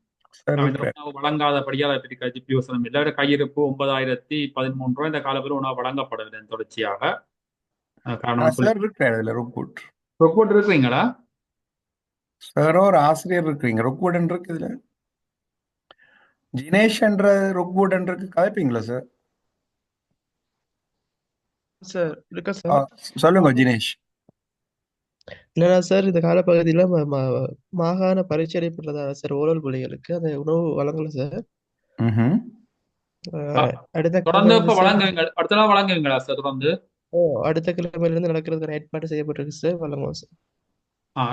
உணவு வழங்காதபடியால் அதை பற்றி யோசனை இல்லை. கையிருப்பு 9,013 ரூபாய். இந்த காலத்தில் உணவு வழங்கப்படவில்லை தொடர்ச்சியாக. ருக்வுட் இருக்கிறீங்களா சார்? ஒரு ஆசிரியர் இருக்கிறீங்க. ருக்வுட் இருக்கு. இதுல ஜினேஷ் என்ற ருக்வுட் இருக்கு. கதைப்பீங்களா சார்? சார் இருக்கா சார்? சொல்லுங்க ஜினேஷ். என்னன்னா சார் இந்த காலப்பகுதியில மாகாண பரீட்சை அடிப்பட்டதால சார் ஓரல் பிள்ளைகளுக்கு அந்த உணவு வழங்கல சார். அடுத்த தொடர்ந்து கிழமை இப்ப சார் வழங்குவீங்க, அடுத்த நாள் வழங்குவீங்களா சார் தொடர்ந்து? அடுத்த கிழமையில இருந்து நடக்கிறதுக்கு ஏற்பாடு செய்யப்பட்டிருக்கு சார், வழங்குவோம் சார்.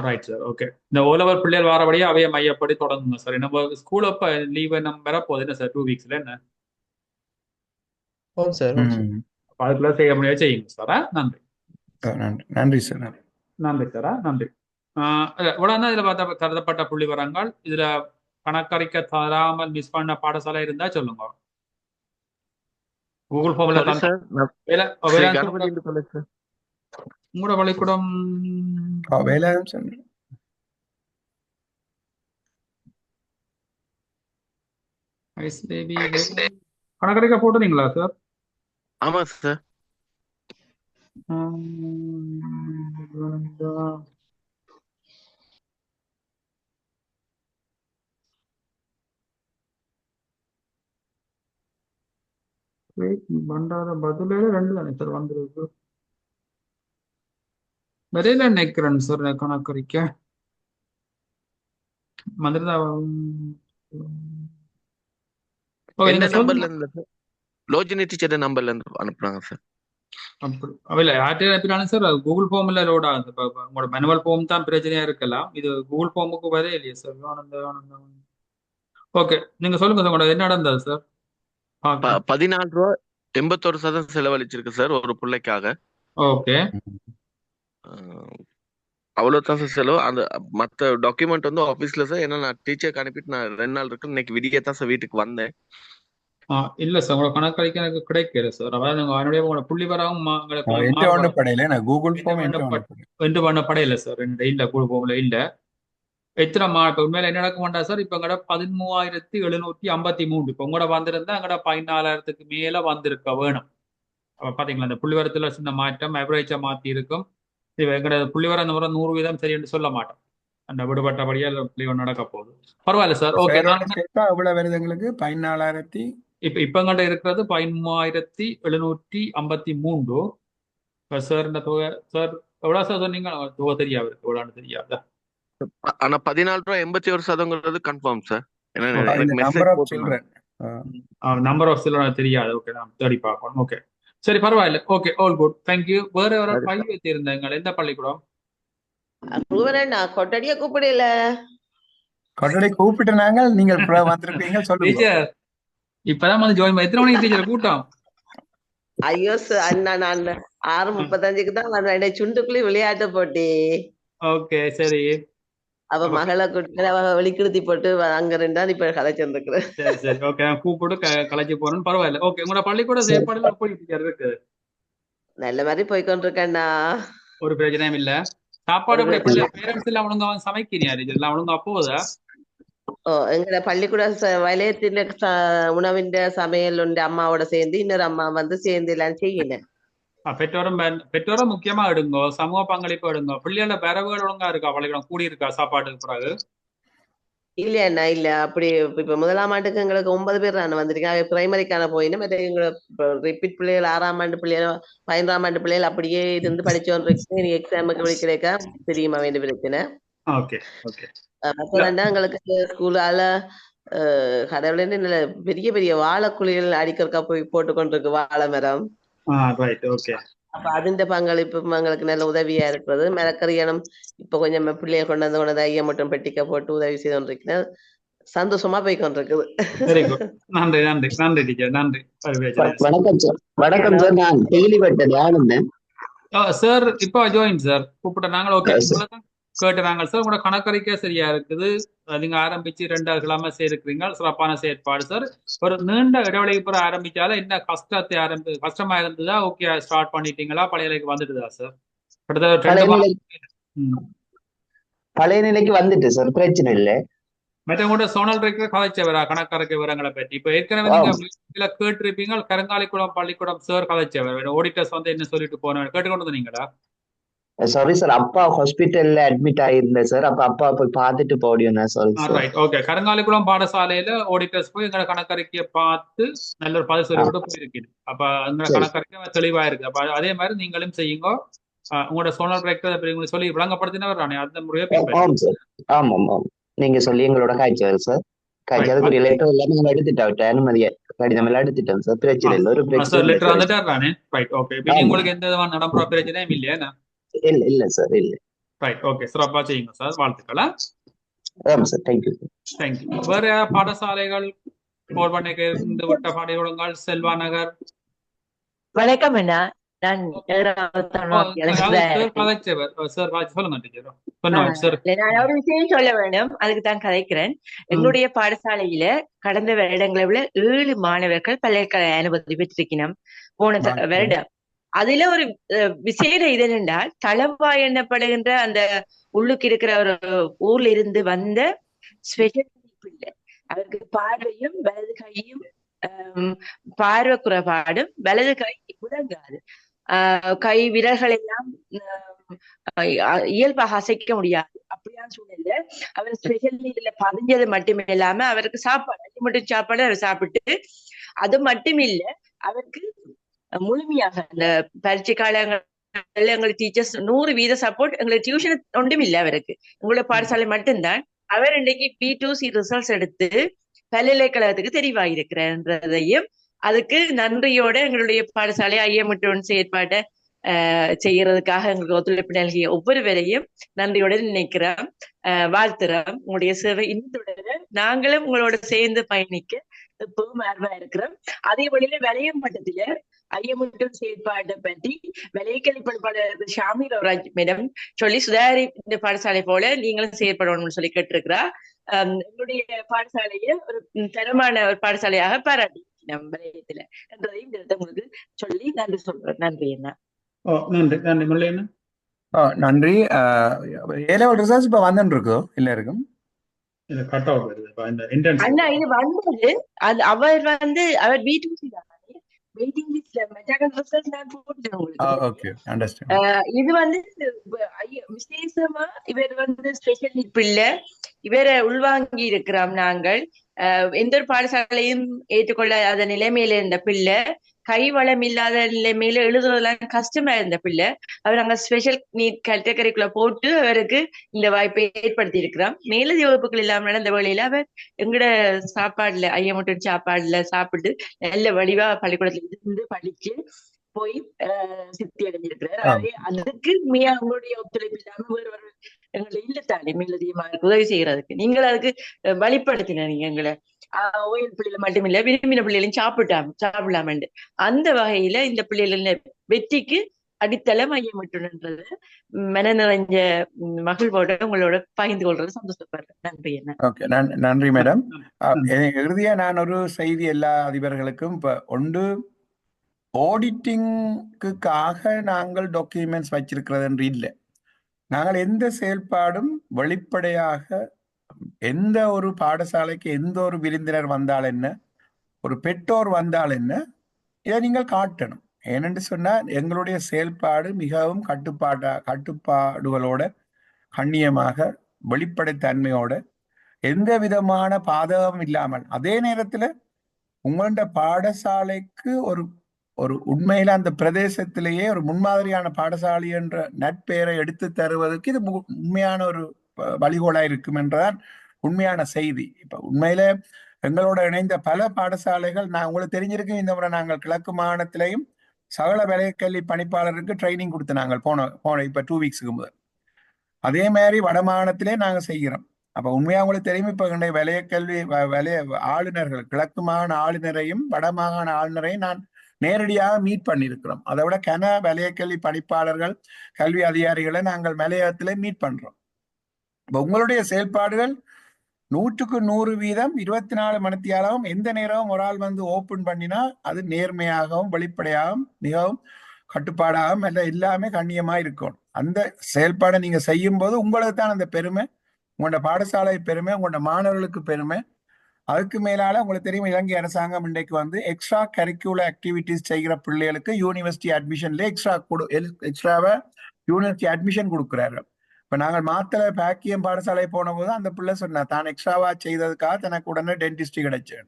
Right sir, okay. இந்த ஓலவர் பிள்ளைகள் வாரபடியே அவைய மையப்படி தொடங்குங்க சார். நம்ம ஸ்கூல் அப்ப லீவ் நம்ம வர போகுது என்ன சார் 2 வீக்ஸ்ல என்ன? சார் அதுக்குள்ள செய்ய முடியாது செய்யுங்க சார். நன்றி நன்றி சார். நன்றி சார். நன்றி. இவ்வளவுதான் இதுல பார்த்த கருதப்பட்ட புள்ளி விவரங்கள். இதுல கணக்கறிக்க தராமல் மிஸ் பண்ண பாடசாலை இருந்தா சொல்லுங்க. கூகுள் ஃபார்ம்ல உங்களோட பள்ளிக்கூடம் கணக்கறிக்க போட்டுறீங்களா சார்? ஆமா சார். பண்டார பதிலே 2 தானே சார் வந்திருக்கு. வரையில நினைக்கிறேன் சார் கணக்கறிக்க மதுரை. என்ன நம்பர்ல இருந்து லோஜினி டீச்சர் நம்பர்ல இருந்து அனுப்புறாங்க சார்? அப்படி அவையில யார்கிட்ட அனுப்பினாலும் சார் அது கூகுள் ஃபார்ம்ல லோட் ஆகுது. உங்களோட மேனுவல் ஃபார்ம் தான் பிரச்சனையா இருக்கலாம், இது கூகுள் ஃபார்முக்கு வரே இல்லையா சார்? ஆனந்தம். ஓகே, நீங்க சொல்லுங்க சார், உங்களோட என்ன நடந்தது சார்? 14 ரூபா 81% செலவழிச்சிருக்கு சார் ஒரு பிள்ளைக்காக. ஓகே, அவ்வளவுதான் சார் செலவு. அந்த மத்த டாக்குமெண்ட் வந்து ஆபீஸ்ல சார். ஏன்னா நான் டீச்சருக்கு அனுப்பிட்டு நான் 2 நாள் இருக்கு, இன்னைக்கு விடியத்தான் சார் வீட்டுக்கு வந்தேன். இல்ல சார், உங்களோட கணக்கறிக்க எனக்கு கிடைக்கல சார். அதாவது உங்களோட புள்ளி வராவும் பண்ணப்படையில சார். இல்ல கூகுள் ஃபார்ம்ல இல்ல. எத்தனை இப்ப உண்மையில என்ன நடக்க மாட்டா சார்? இப்ப எங்கட 13,753 இப்ப உங்களோட வந்திருந்தா எங்கட 14,000க்கு மேல வந்திருக்க வேணும். அப்ப பாத்தீங்களா இந்த புள்ளிவரத்துல சின்ன மாற்றம், அவரேஜா மாத்தி இருக்கும். எங்கட புள்ளிவரம் இந்த முறை 100% சரி என்று சொல்ல மாட்டோம். அந்த விடுபட்டபடியா புள்ளிவரம் நடக்க போகுது. பரவாயில்ல சார். ஓகே, எவ்வளவு வருது எங்களுக்கு? 14,000. இப்ப எங்கிட்ட இருக்கிறது 13,753 சார். இந்த தொகை சார் எவ்வளவு சார் சொன்னீங்க? தொகை தெரியாது, எவ்வளவு தெரியாதா? ஆனா 14 ரூபா 81% confirm sir. Number of children தெரியாது. ஓகே, நான் தேடி பார்க்கணும். ஓகே சரி, பரவாயில்ல. Okay, all good, thank you. வேற ஒரு பள்ளி வைத்திருந்தேங்க, எந்த பள்ளிக்கூடம்? கொட்டடிய கூப்பிடல. கொட்டடை கூப்பிட்டு நாங்கள் நீங்கள் வந்திருக்கீங்க சொல்லுங்க. இப்பதான் வந்து ஜாயின் எத்தனை மணிக்கு டீச்சர் கூட்டம்? ஐயோ அண்ணா, நான் 6:35க்கு தான் வந்தேன். சுண்டுக்குள்ளி விளையாட்டு போட்டி. ஓகே சரி. அவ மகளை கூட்டு அவ வெளிக்கிடுத்தி போட்டு அங்க 2 நாள் இப்ப கலைச்சிருந்துக்கிறேன். சரி சரி, ஓகே, கூப்பிட்டு கலைச்சி போறேன்னு. பரவாயில்ல. ஓகே, உங்களோட பள்ளிக்கூட செயற்பாடுல எப்படி இருக்கு? நல்ல மாதிரி போய்கொண்டிருக்கேன்னா, ஒரு பிரச்சனையும் இல்ல. சாப்பாடு பேரண்ட்ஸ் எல்லாம் ஒழுங்கா சமைக்கிறீங்க? எல்லாம் ஒழுங்கா போகுதா? எங்கட பள்ளிக்கூட வலயத்தில உணவின் சமையல் உண்டு. அம்மாவோட சேர்ந்து இன்னொரு அம்மா வந்து சேர்ந்து எல்லாம் செய்யணும். பெற்றோரும் முக்கியமா எடுங்கோ, சமூக பங்களிப்பு எடுங்கோ. பிள்ளைகள பரவுகள் ஒழுங்கா இருக்கா? பள்ளிக்கூடம் கூடி இருக்கா சாப்பாட்டுக்கு பிறகு? இல்லையா இல்ல. அப்படி இப்ப 1ஆம் ஆண்டுக்கு எங்களுக்கு 9 பேர் நான் வந்திருக்கேன். பிரைமரிக்கான போயின்னு மற்ற எங்களை ரிப்பீட் பிள்ளைகள் 6ஆம் ஆண்டு பிள்ளைகள் 15ஆம் ஆண்டு பிள்ளைகள் அப்படியே இருந்து படிச்சோன்னு எக்ஸாமுக்கு விழிக்கிறேக்கா தெரியுமா வேண்டிய பிரச்சனை. எங்களுக்கு ஸ்கூலால கடவுள பெரிய பெரிய வாழைக்குழிகள் அடிக்கிறக்கா போய் போட்டு கொண்டிருக்கு வாழை மரம். அப்ப அதிண்ட பங்களிப்பு எங்களுக்கு நல்ல உதவியா இருக்கிறது. மரக்கறியனும் இப்ப கொஞ்சம் பிள்ளைய கொண்டு ஐயா மட்டும் பெட்டிக்க போட்டு உதவி செய்து கொண்டிருக்கிறேன். சந்தோஷமா போய் கொண்டிருக்குது. நன்றி நன்றி நன்றி டீச்சர், நன்றி. வணக்கம் சார். வணக்கம் சார், நான் டெய்லிப்பட்டது ஆனந்தன் சார். இப்போ ஜாயின் சார் கூப்பிட்ட நாங்கள். ஓகே, கேட்டுறாங்க சார். உங்களோட கணக்கறிக்கை சரியா இருக்குது. நீங்க ஆரம்பிச்சு 2 கிழமை செய்திருக்கிறீங்க, சிறப்பான செயற்பாடு சார். ஒரு நீண்ட இடைவெளிக்கு பிறகு ஆரம்பிச்சாலும் என்ன கஷ்டமா இருந்ததா? ஓகே, ஸ்டார்ட் பண்ணிட்டீங்களா? பழைய நிலைக்கு வந்துட்டுதா சார்? பழைய நிலைக்கு வந்துட்டு சார், பிரச்சனை இல்லை. மற்றவங்களோட சோனல் இருக்கிற கதைச்சவரா கணக்கறிக்கை விவரங்களை பற்றி? இப்ப ஏற்கனவே நீங்க கேட்டிருப்பீங்க, கருங்காலிக்குளம் பள்ளிக்கூடம் சார் கதைச்சவர் ஆடிட்டர்ஸ் வந்து என்ன சொல்லிட்டு போன கேட்டுக்கொண்டு வந்தீங்களா? சாரி சார், அப்பா ஹாஸ்பிட்டல்ல அட்மிட் ஆயிருந்தேன் சார். அப்பா போய் பார்த்துட்டு போடியும். ஓகே, கருங்காலிக்குளம் பாடசாலையில ஆடிட்டர்ஸ் போய் எங்களை கணக்கறிக்கையை பார்த்து நல்ல ஒரு 10 சொல்லி போயிருக்கீங்க. அப்ப எங்களை கணக்கறிக்கை தெளிவா இருக்கு. அப்ப அதே மாதிரி நீங்களும் செய்யுங்க. உங்களோட சோனல் ப்ரொஜெக்டர் உங்களுக்கு சொல்லி விளங்கப்படுத்தினவர் தானே அந்த முறையை ஆமாம் சார். ஆமாம் ஆமாம். நீங்க சொல்லி எங்களோட காய்ச்சல் சார். காய்ச்சலுக்குரிய லெட்டர் எல்லாம் நாங்கள் எடுத்துட்டோம். அனுமதிய கடிதம் எல்லாம் எடுத்துட்டோம் சார். பிரச்சனை இல்லை, ஒரு பிரச்சனை இல்லை லெட்டர் சார். வந்துட்டார் தானே? Right, okay. இப்போ உங்களுக்கு எந்த விதமான நடைமுறை பிரச்சனையும் இல்லையா? இல்ல இல்ல சார், இல்ல. Right, okay. சிறப்பா செய்யுங்க சார், வாழ்த்துக்களா. ஆமாம் சார், தேங்க்யூ சார். தேங்க்யூ. வேற பாடசாலைகள் போர்வனைக்கு இருந்து விட்ட படையொழுங்கள் செல்வா நகர். வணக்கம் அண்ணா, நான் ஒரு விஷயம் சொல்ல வேண்டும், அதுக்கு தான் கதைக்கிறேன். எங்களுடைய பாடசாலையில கடந்த வருடங்களை விட 7 மாணவர்கள் பல்கலைக்கழக அனுமதி பெற்றிருக்கணும் போன வருடம். அதுல ஒரு விசேட இது என்னென்றால், தளவாய் எண்ணப்படுகின்ற அந்த உள்ளுக்கு இருக்கிற ஒரு ஊர்ல இருந்து வந்த ஸ்பெஷல் பிள்ளை, அவருக்கு பார்வையும் வலது கையும் பார்வை குறைபாடும், வலது கை முடங்காது, கை விரல்கள் எல்லாம் இயல்பாக அசைக்க முடியாது. அப்படியான சூழ்நிலை அவர் ஸ்பெஷல் நீட்ல பதிஞ்சது மட்டுமே இல்லாம அவருக்கு சாப்பாடு மட்டும் சாப்பாடு அவர் சாப்பிட்டு, அது மட்டும் இல்ல அவருக்கு முழுமையாக இந்த பரீட்சை காலங்கள் எங்களுக்கு டீச்சர்ஸ் 100% சப்போர்ட். எங்களுக்கு டியூஷன் ஒன்றும் இல்லை அவருக்கு, எங்களோட பாடசாலை மட்டும்தான். அவர் இன்னைக்கு P2C ரிசல்ட்ஸ் எடுத்து பல்கலைக்கழகத்துக்கு தெரிவாயிருக்கிறன்றதையும், அதுக்கு நன்றியோட எங்களுடைய பாடசாலை ஐயமுற்றோன் செயற்பாட்டை செய்யறதுக்காக எங்களுக்கு ஒத்துழைப்பு நல்கிய ஒவ்வொருவரையும் நன்றியோட நினைக்கிறோம், வாழ்த்துறோம். உங்களுடைய சேவை இன்னும் தொடர நாங்களும் உங்களோட சேர்ந்து பயணிக்க எப்பவும் ஆர்வமா இருக்கிறோம். அதே வழியில விளைய மட்டத்துல ஐயமுற்றோன் செயற்பாட்டை பற்றி விளையக்கல்வி பண்பாளர் ஷாமி ரவராஜ் மேடம் சொல்லி, சுதாரி இந்த பாடசாலை போல நீங்களும் செயற்படணும்னு சொல்லி கேட்டிருக்கிறா. எங்களுடைய பாடசாலையை ஒரு தரமான ஒரு பாடசாலையாக பாராட்டி நம் விளையத்துல என்றதையும் உங்களுக்கு சொல்லி நன்றி சொல்றேன். நன்றி அண்ணா. நன்றி நன்றி முல்லையண்ணா. நன்றி. ஏலெவல் ரிசல்ட்ஸ் இப்ப வந்துட்டு இருக்கோ இல்ல இருக்கும் அண்ணா? இது வந்தது, அது அவர் அவர் B2C தான் வெயிட்டிங் லிஸ்ட்ல மெட்டாகல் ரிசல்ட் நான் போட்டேன் உங்களுக்கு. இது விசேஷமா இவர் ஸ்பெஷல் நீட் பிள்ளை, இவரை உள்வாங்கி இருக்கிறோம் நாங்கள். எந்த ஒரு பாடசாலையும் ஏற்றுக்கொள்ளாத நிலைமையில இருந்த பிள்ளை, கைவளம் இல்லாத நிலைமையில எழுதுறதுலாம் கஷ்டமா இருந்த பிள்ளை, அவர் அங்க ஸ்பெஷல் நீட் கேட்டகரிக்குள்ள போட்டு அவருக்கு இந்த வாய்ப்பை ஏற்படுத்தி இருக்கிறோம். மேலதிக வகுப்புகள் இல்லாம நடந்த வேளையில அவர் எங்கட சாப்பாடுல ஐயமுட்டன் சாப்பாடுல சாப்பிட்டு நல்ல வடிவா பள்ளிக்கூடத்துல இருந்து படிச்சு போய் சித்தி அடைஞ்சிருக்கிறார். அதுக்கு அவங்களுடைய ஒத்துழைப்பு இல்லாம வேறு எங்களை இல்லத்தானே மேலதிகமாக உதவி செய்யறதுக்கு நீங்கள் அதுக்கு வழிப்படுத்தினீங்க எங்களை. ஓயல் பிள்ளைகள் மட்டும் இல்ல, விரும்பின பிள்ளைகளையும் சாப்பிடலாமண்டு. அந்த வகையில இந்த பிள்ளைகள் வெற்றிக்கு அடித்தளம் ஐயமுற்றன்றது மன நிறைஞ்ச மகிழ்வோட உங்களோட பகிர்ந்து கொள்றது சந்தோஷப்படுறேன். நன்றி என்ன. நன்றி மேடம். இறுதியா நான் ஒரு செய்தி எல்லா அதிபர்களுக்கும், இப்ப ஒன்று ஆடிட்டிங்குக்காக நாங்கள் டாக்குமெண்ட்ஸ் வச்சிருக்கிறது என்று இல்லை. நாங்கள் எந்த செயல்பாடும் வெளிப்படையாக, எந்த ஒரு பாடசாலைக்கு எந்த ஒரு விருந்தினர் வந்தால் என்ன, ஒரு பெற்றோர் வந்தால் என்ன, இதை நீங்கள் காட்டணும். ஏனென்று சொன்னால் எங்களுடைய செயல்பாடு மிகவும் கட்டுப்பாடுகளோட, கண்ணியமாக, வெளிப்படைத்தன்மையோட, எந்த விதமான பாதகம் இல்லாமல், அதே நேரத்தில் உங்களோட பாடசாலைக்கு ஒரு உண்மையில அந்த பிரதேசத்திலேயே ஒரு முன்மாதிரியான பாடசாலை என்ற நட்பெயரை எடுத்து தருவதற்கு இது உண்மையான ஒரு வழிகோலா இருக்கும் என்றதான் உண்மையான செய்தி. இப்ப உண்மையில எங்களோட இணைந்த பல பாடசாலைகள், நான் உங்களுக்கு தெரிஞ்சிருக்கேன், இந்த முறை நாங்கள் கிழக்கு மாகாணத்திலையும் சகல விலைக்கல்வி பணிப்பாளருக்கு ட்ரைனிங் கொடுத்து நாங்கள் போன இப்ப 2 வீக்ஸுக்கு முதல். அதே மாதிரி வட மாகாணத்திலே நாங்க செய்கிறோம். அப்ப உண்மையா உங்களுக்கு தெரியும், இப்ப விலையக்கல்வி ஆளுநர்கள், கிழக்கு மாகாண ஆளுநரையும் வட மாகாண ஆளுநரையும் நான் நேரடியாக மீட் பண்ணியிருக்கிறோம். அதை விட விலையக்கல்வி பணிப்பாளர்கள், கல்வி அதிகாரிகளை நாங்கள் மலையகத்திலே மீட் பண்றோம். இப்ப உங்களுடைய செயல்பாடுகள் 100க்கு 100% 24 மணித்தியாலும் எந்த நேரமும் ஒரு ஆள் வந்து ஓப்பன் பண்ணினா அது நேர்மையாகவும் வெளிப்படையாகவும் மிகவும் கட்டுப்பாடாகவும் எல்லாமே கண்ணியமா இருக்கும். அந்த செயல்பாடை நீங்க செய்யும் போது உங்களுக்கு தான் அந்த பெருமை, உங்களோட பாடசாலை பெருமை, உங்களோட மாணவர்களுக்கு பெருமை. அதுக்கு மேலால உங்களுக்கு தெரியும், இலங்கை அரசாங்கம் இன்றைக்கு வந்து எக்ஸ்ட்ரா கரிக்குலர் ஆக்டிவிட்டிஸ் செய்கிற பிள்ளைகளுக்கு யூனிவர்சிட்டி அட்மிஷன்ல எக்ஸ்ட்ராவா யூனிவர்சிட்டி அட்மிஷன் கொடுக்குறாரு. இப்ப நாங்கள் மாத்தளை பாக்கியம் பாடசாலை போன போது அந்த பிள்ளை சொன்னா தான் எக்ஸ்ட்ராவா செய்ததுக்காக தனக்கு உடனே டென்டிஸ்ட் கிடைச்சு.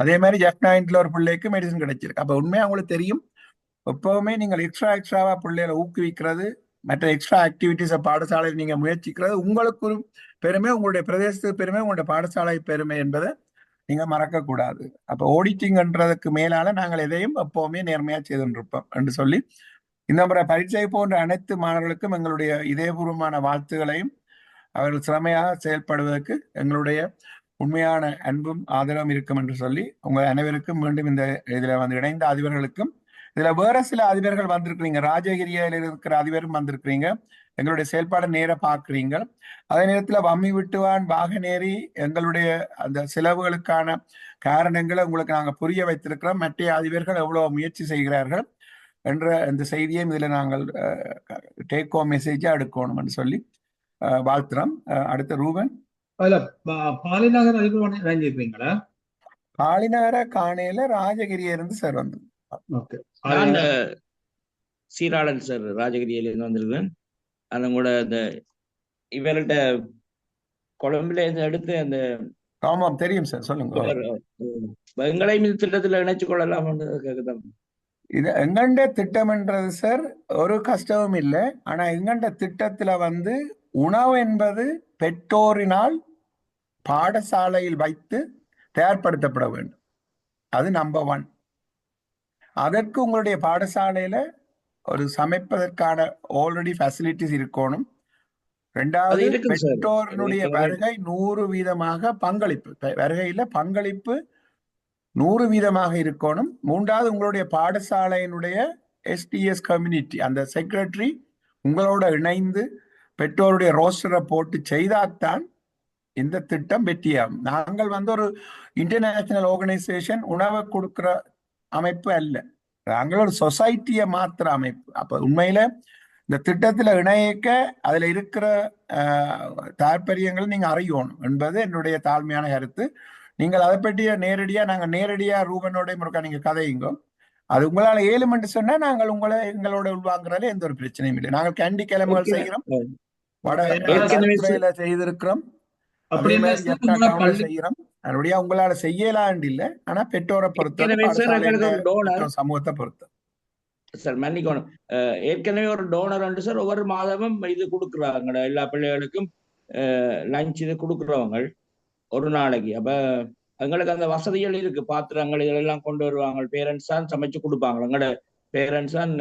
அதே மாதிரி F9 ஒரு பிள்ளைக்கு மெடிசன் கிடைச்சிருக்கு. அப்ப உண்மையா உங்களுக்கு தெரியும், எப்பவுமே நீங்கள் எக்ஸ்ட்ராவா பிள்ளைகளை ஊக்குவிக்கிறது மற்ற எக்ஸ்ட்ரா ஆக்டிவிட்டிஸை பாடசாலையில் நீங்க முயற்சிக்கிறது உங்களுக்கு ஒரு பெருமை, உங்களுடைய பிரதேசத்துக்கு பெருமை, உங்களுடைய பாடசாலை பெருமை என்பதை நீங்க மறக்க கூடாது. அப்ப ஆடிட்டிங்ன்றதுக்கு மேலால நாங்கள் எதையும் எப்பவுமே நேர்மையா செய்துருப்போம் என்று சொல்லி இந்த முறை பரீட்சை போன்ற அனைத்து மாணவர்களுக்கும் எங்களுடைய இதயபூர்வமான வாழ்த்துகளையும் அவர்கள் திறமையாக செயல்படுவதற்கு எங்களுடைய உண்மையான அன்பும் ஆதரவும் இருக்கும் என்று சொல்லி உங்கள் அனைவருக்கும் மீண்டும் இந்த இதுல வந்து இணைந்த அதிபர்களுக்கும், இதுல வேற சில அதிபர்கள் வந்திருக்கிறீங்க, ராஜகிரியில் இருக்கிற அதிபரும் வந்திருக்கிறீங்க, எங்களுடைய செயல்பாடு நேர பார்க்குறீங்க. அதே நேரத்தில் வம்மி விட்டுவான் வாகனேறி எங்களுடைய அந்த செலவுகளுக்கான காரணங்களை உங்களுக்கு நாங்கள் புரிய வைத்திருக்கிறோம். மற்ற அதிபர்கள் எவ்வளவு முயற்சி செய்கிறார்கள் என்ற இந்த செய்தியை இதில் நாங்கள் டேக் ஹோம் மெசேஜா எடுக்கணும் என்று சொல்லி வாழ்த்துறோம். அடுத்த ரூபன். பாலிநகர் அதிபர் இணைஞ்சிருக்கீங்களா? பாலிநகர காணையில ராஜகிரியில இருந்து சார் வந்து சீராளன் சார் ராஜகிரியில இருந்து வந்திருக்கேன். அந்த கூட இந்த இவர்கிட்ட கொழம்புல இருந்து எடுத்து அந்த ஆமாம் தெரியும் சார், சொல்லுங்க. எங்களையும் இந்த திட்டத்துல இணைச்சு கொள்ளலாம் கேக்குதான். இது எங்கண்ட திட்டம்ன்றது சார் ஒரு கஷ்டமும் இல்லை. ஆனா எங்கண்ட திட்டத்துல வந்து உணவு என்பது பெற்றோரினால் பாடசாலையில் வைத்து தயார்படுத்தப்பட வேண்டும். அது நம்பர் 1. அதற்கு உங்களுடைய பாடசாலையில ஒரு சமைப்பதற்கான ஆல்ரெடி ஃபெசிலிட்டிஸ் இருக்கணும். 2வது பெற்றோரினுடைய வருகை 100% பங்களிப்பு, வருகையில பங்களிப்பு 100% இருக்கணும். 3வது உங்களுடைய பாடசாலையினுடைய SDS கம்யூனிட்டி, அந்த செக்ரட்டரி உங்களோட இணைந்து பெற்றோருடைய ரோஸ்டரை போட்டு செய்தால்தான் இந்த திட்டம் வெற்றியாகும். நாங்கள் வந்து ஒரு இன்டர்நேஷனல் ஆர்கனைசேஷன் உணவை கொடுக்கிற அமைப்பு அல்ல, நாங்கள் ஒரு சொசைட்டியை மாத்திர அமைப்பு. அப்ப உண்மையில இந்த திட்டத்துல இணையக்க அதுல இருக்கிற தாற்பயங்களை நீங்க அறியணும் என்பது என்னுடைய தாழ்மையான கருத்து. நீங்கள் அதை பற்றிய நேரடியா ரூபனோட முருக்கா நீங்க கதையுங்க. அது உங்களால ஏழுமென்று சொன்னா நாங்கள் எங்களோட உள்வாங்குறதுல எந்த ஒரு பிரச்சனையும் இல்லை. நாங்கள் கேண்டி கிழமைகள் செய்கிறோம், வடதுறையில செய்திருக்கிறோம், அதே மாதிரி செய்யறோம். அதனுடைய உங்களால செய்யலாண்டு இல்லை, ஆனா பெற்றோரை பொறுத்த சமூகத்தை பொறுத்த சார் மன்னிக்கணும். ஏற்கனவே ஒரு டோனர் உண்டு சார், ஒவ்வொரு மாதமும் இது கொடுக்குறாங்க எல்லா பிள்ளைகளுக்கும் லஞ்ச் இது கொடுக்குறவங்க ஒரு நாளைக்கு. அப்ப எங்களுக்கு அந்த வசதிகள் இருக்கு, பாத்திரங்கள் இதெல்லாம் கொண்டு வருவாங்க, பேரண்ட்ஸ் தான் சமைச்சு கொடுப்பாங்க, எங்களோட பேரண்ட்ஸ் தான்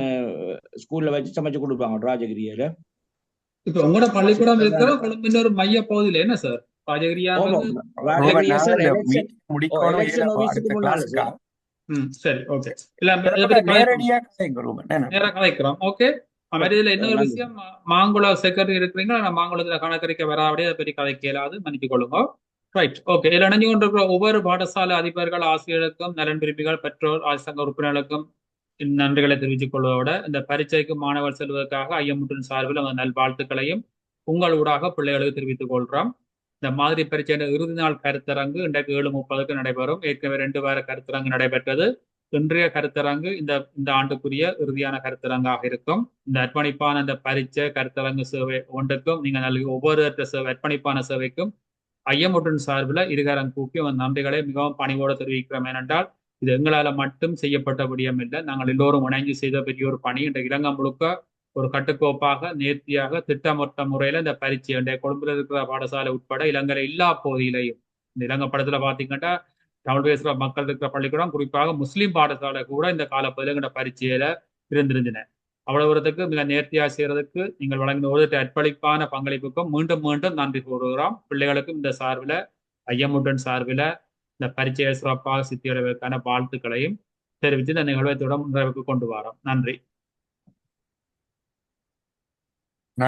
ஸ்கூல்ல வச்சு சமைச்சு கொடுப்பாங்க ராஜகிரியில. இப்ப உங்களோட பள்ளிக்கூடம் இருக்கிற கொழும்பின் ஒரு மைய பகுதியில என்ன சார் ராஜகிரியா? சரி, ஓகே. ஓகே. இதுல இன்னொரு விஷயம், மாங்குளம் செக்ரட்டரி இருக்கிறீங்க, மாங்குளத்துல கணக்கறிக்க வராபடியே அதை பற்றி கதைக்க இயலாது, மன்னித்துக் கொள்ளுங்க. Right, okay. இதுல இணைஞ்சு கொண்டிருக்கிற ஒவ்வொரு பாடசாலை அதிபர்கள், ஆசிரியர்களுக்கும், நலன் விரும்பிகள், பெற்றோர், ஆசிரியர் உறுப்பினர்களுக்கும் நன்றிகளை தெரிவித்துக் கொள்வதோட இந்த பரீட்சைக்கு மாணவர் செல்வதற்காக ஐயமுற்றின் சார்பில் அந்த நல்வாழ்த்துக்களையும் உங்களூடாக பிள்ளைகளுக்கு தெரிவித்துக் கொள்றோம். இந்த மாதிரி பரீட்சை இறுதி நாள் கருத்தரங்கு இன்றைக்கு 7:30 நடைபெறும். ஏற்கனவே 2 வார கருத்தரங்கு நடைபெற்றது. இன்றைய கருத்தரங்கு இந்த ஆண்டுக்குரிய இறுதியான கருத்தரங்காக இருக்கும். இந்த அர்ப்பணிப்பான இந்த பரீட்சை கருத்தரங்கு சேவை ஒன்றுக்கும் நீங்க நல்கி ஒவ்வொரு அர்ப்பணிப்பான சேவைக்கும் ஐயமுற்றின் சார்பில் இருகரம் கூப்பி நன்றிகளை மிகவும் பணிவோடு தெரிவிக்கிறோம். ஏனென்றால் இது எங்களால மட்டும் செய்யப்பட்ட விடயம் இல்லை, நாங்கள் எல்லோரும் இணைஞ்சு செய்த பெரிய ஒரு பணி. இன்றைக்கு இலங்கை முழுக்க ஒரு கட்டுக்கோப்பாக நேர்த்தியாக திட்டமொட்ட முறையில இந்த பரீட்சை இன்றைய கொழும்புல இருக்கிற பாடசாலை உட்பட இலங்கையில எல்லா பகுதியிலையும், இந்த இலங்கை படத்துல பாத்தீங்கன்னா தமிழ் பேசுகிற மக்கள் இருக்கிற பள்ளிக்கூடம், குறிப்பாக முஸ்லீம் பாடசாலை கூட இந்த காலப்பகுதியில் இந்த பரீட்சையில இருந்திருந்தன. அவ்வளவுக்கு மிக நேர்த்தியாக செய்யறதுக்கு நீங்கள் வழங்கின ஒரு அர்ப்பணிப்பான பங்களிப்புக்கும் மீண்டும் மீண்டும் நன்றி கூறுகிறோம். பிள்ளைகளுக்கும் இந்த சார்பில் ஐயமுடன் சார்பில் இந்த பரீட்சையை சிறப்பாக சித்தியடைவதற்கான வாழ்த்துக்களையும் தெரிவித்து இந்த நிகழ்வை தொடர்ந்து நிறைவுக்கு கொண்டு வரோம். நன்றி.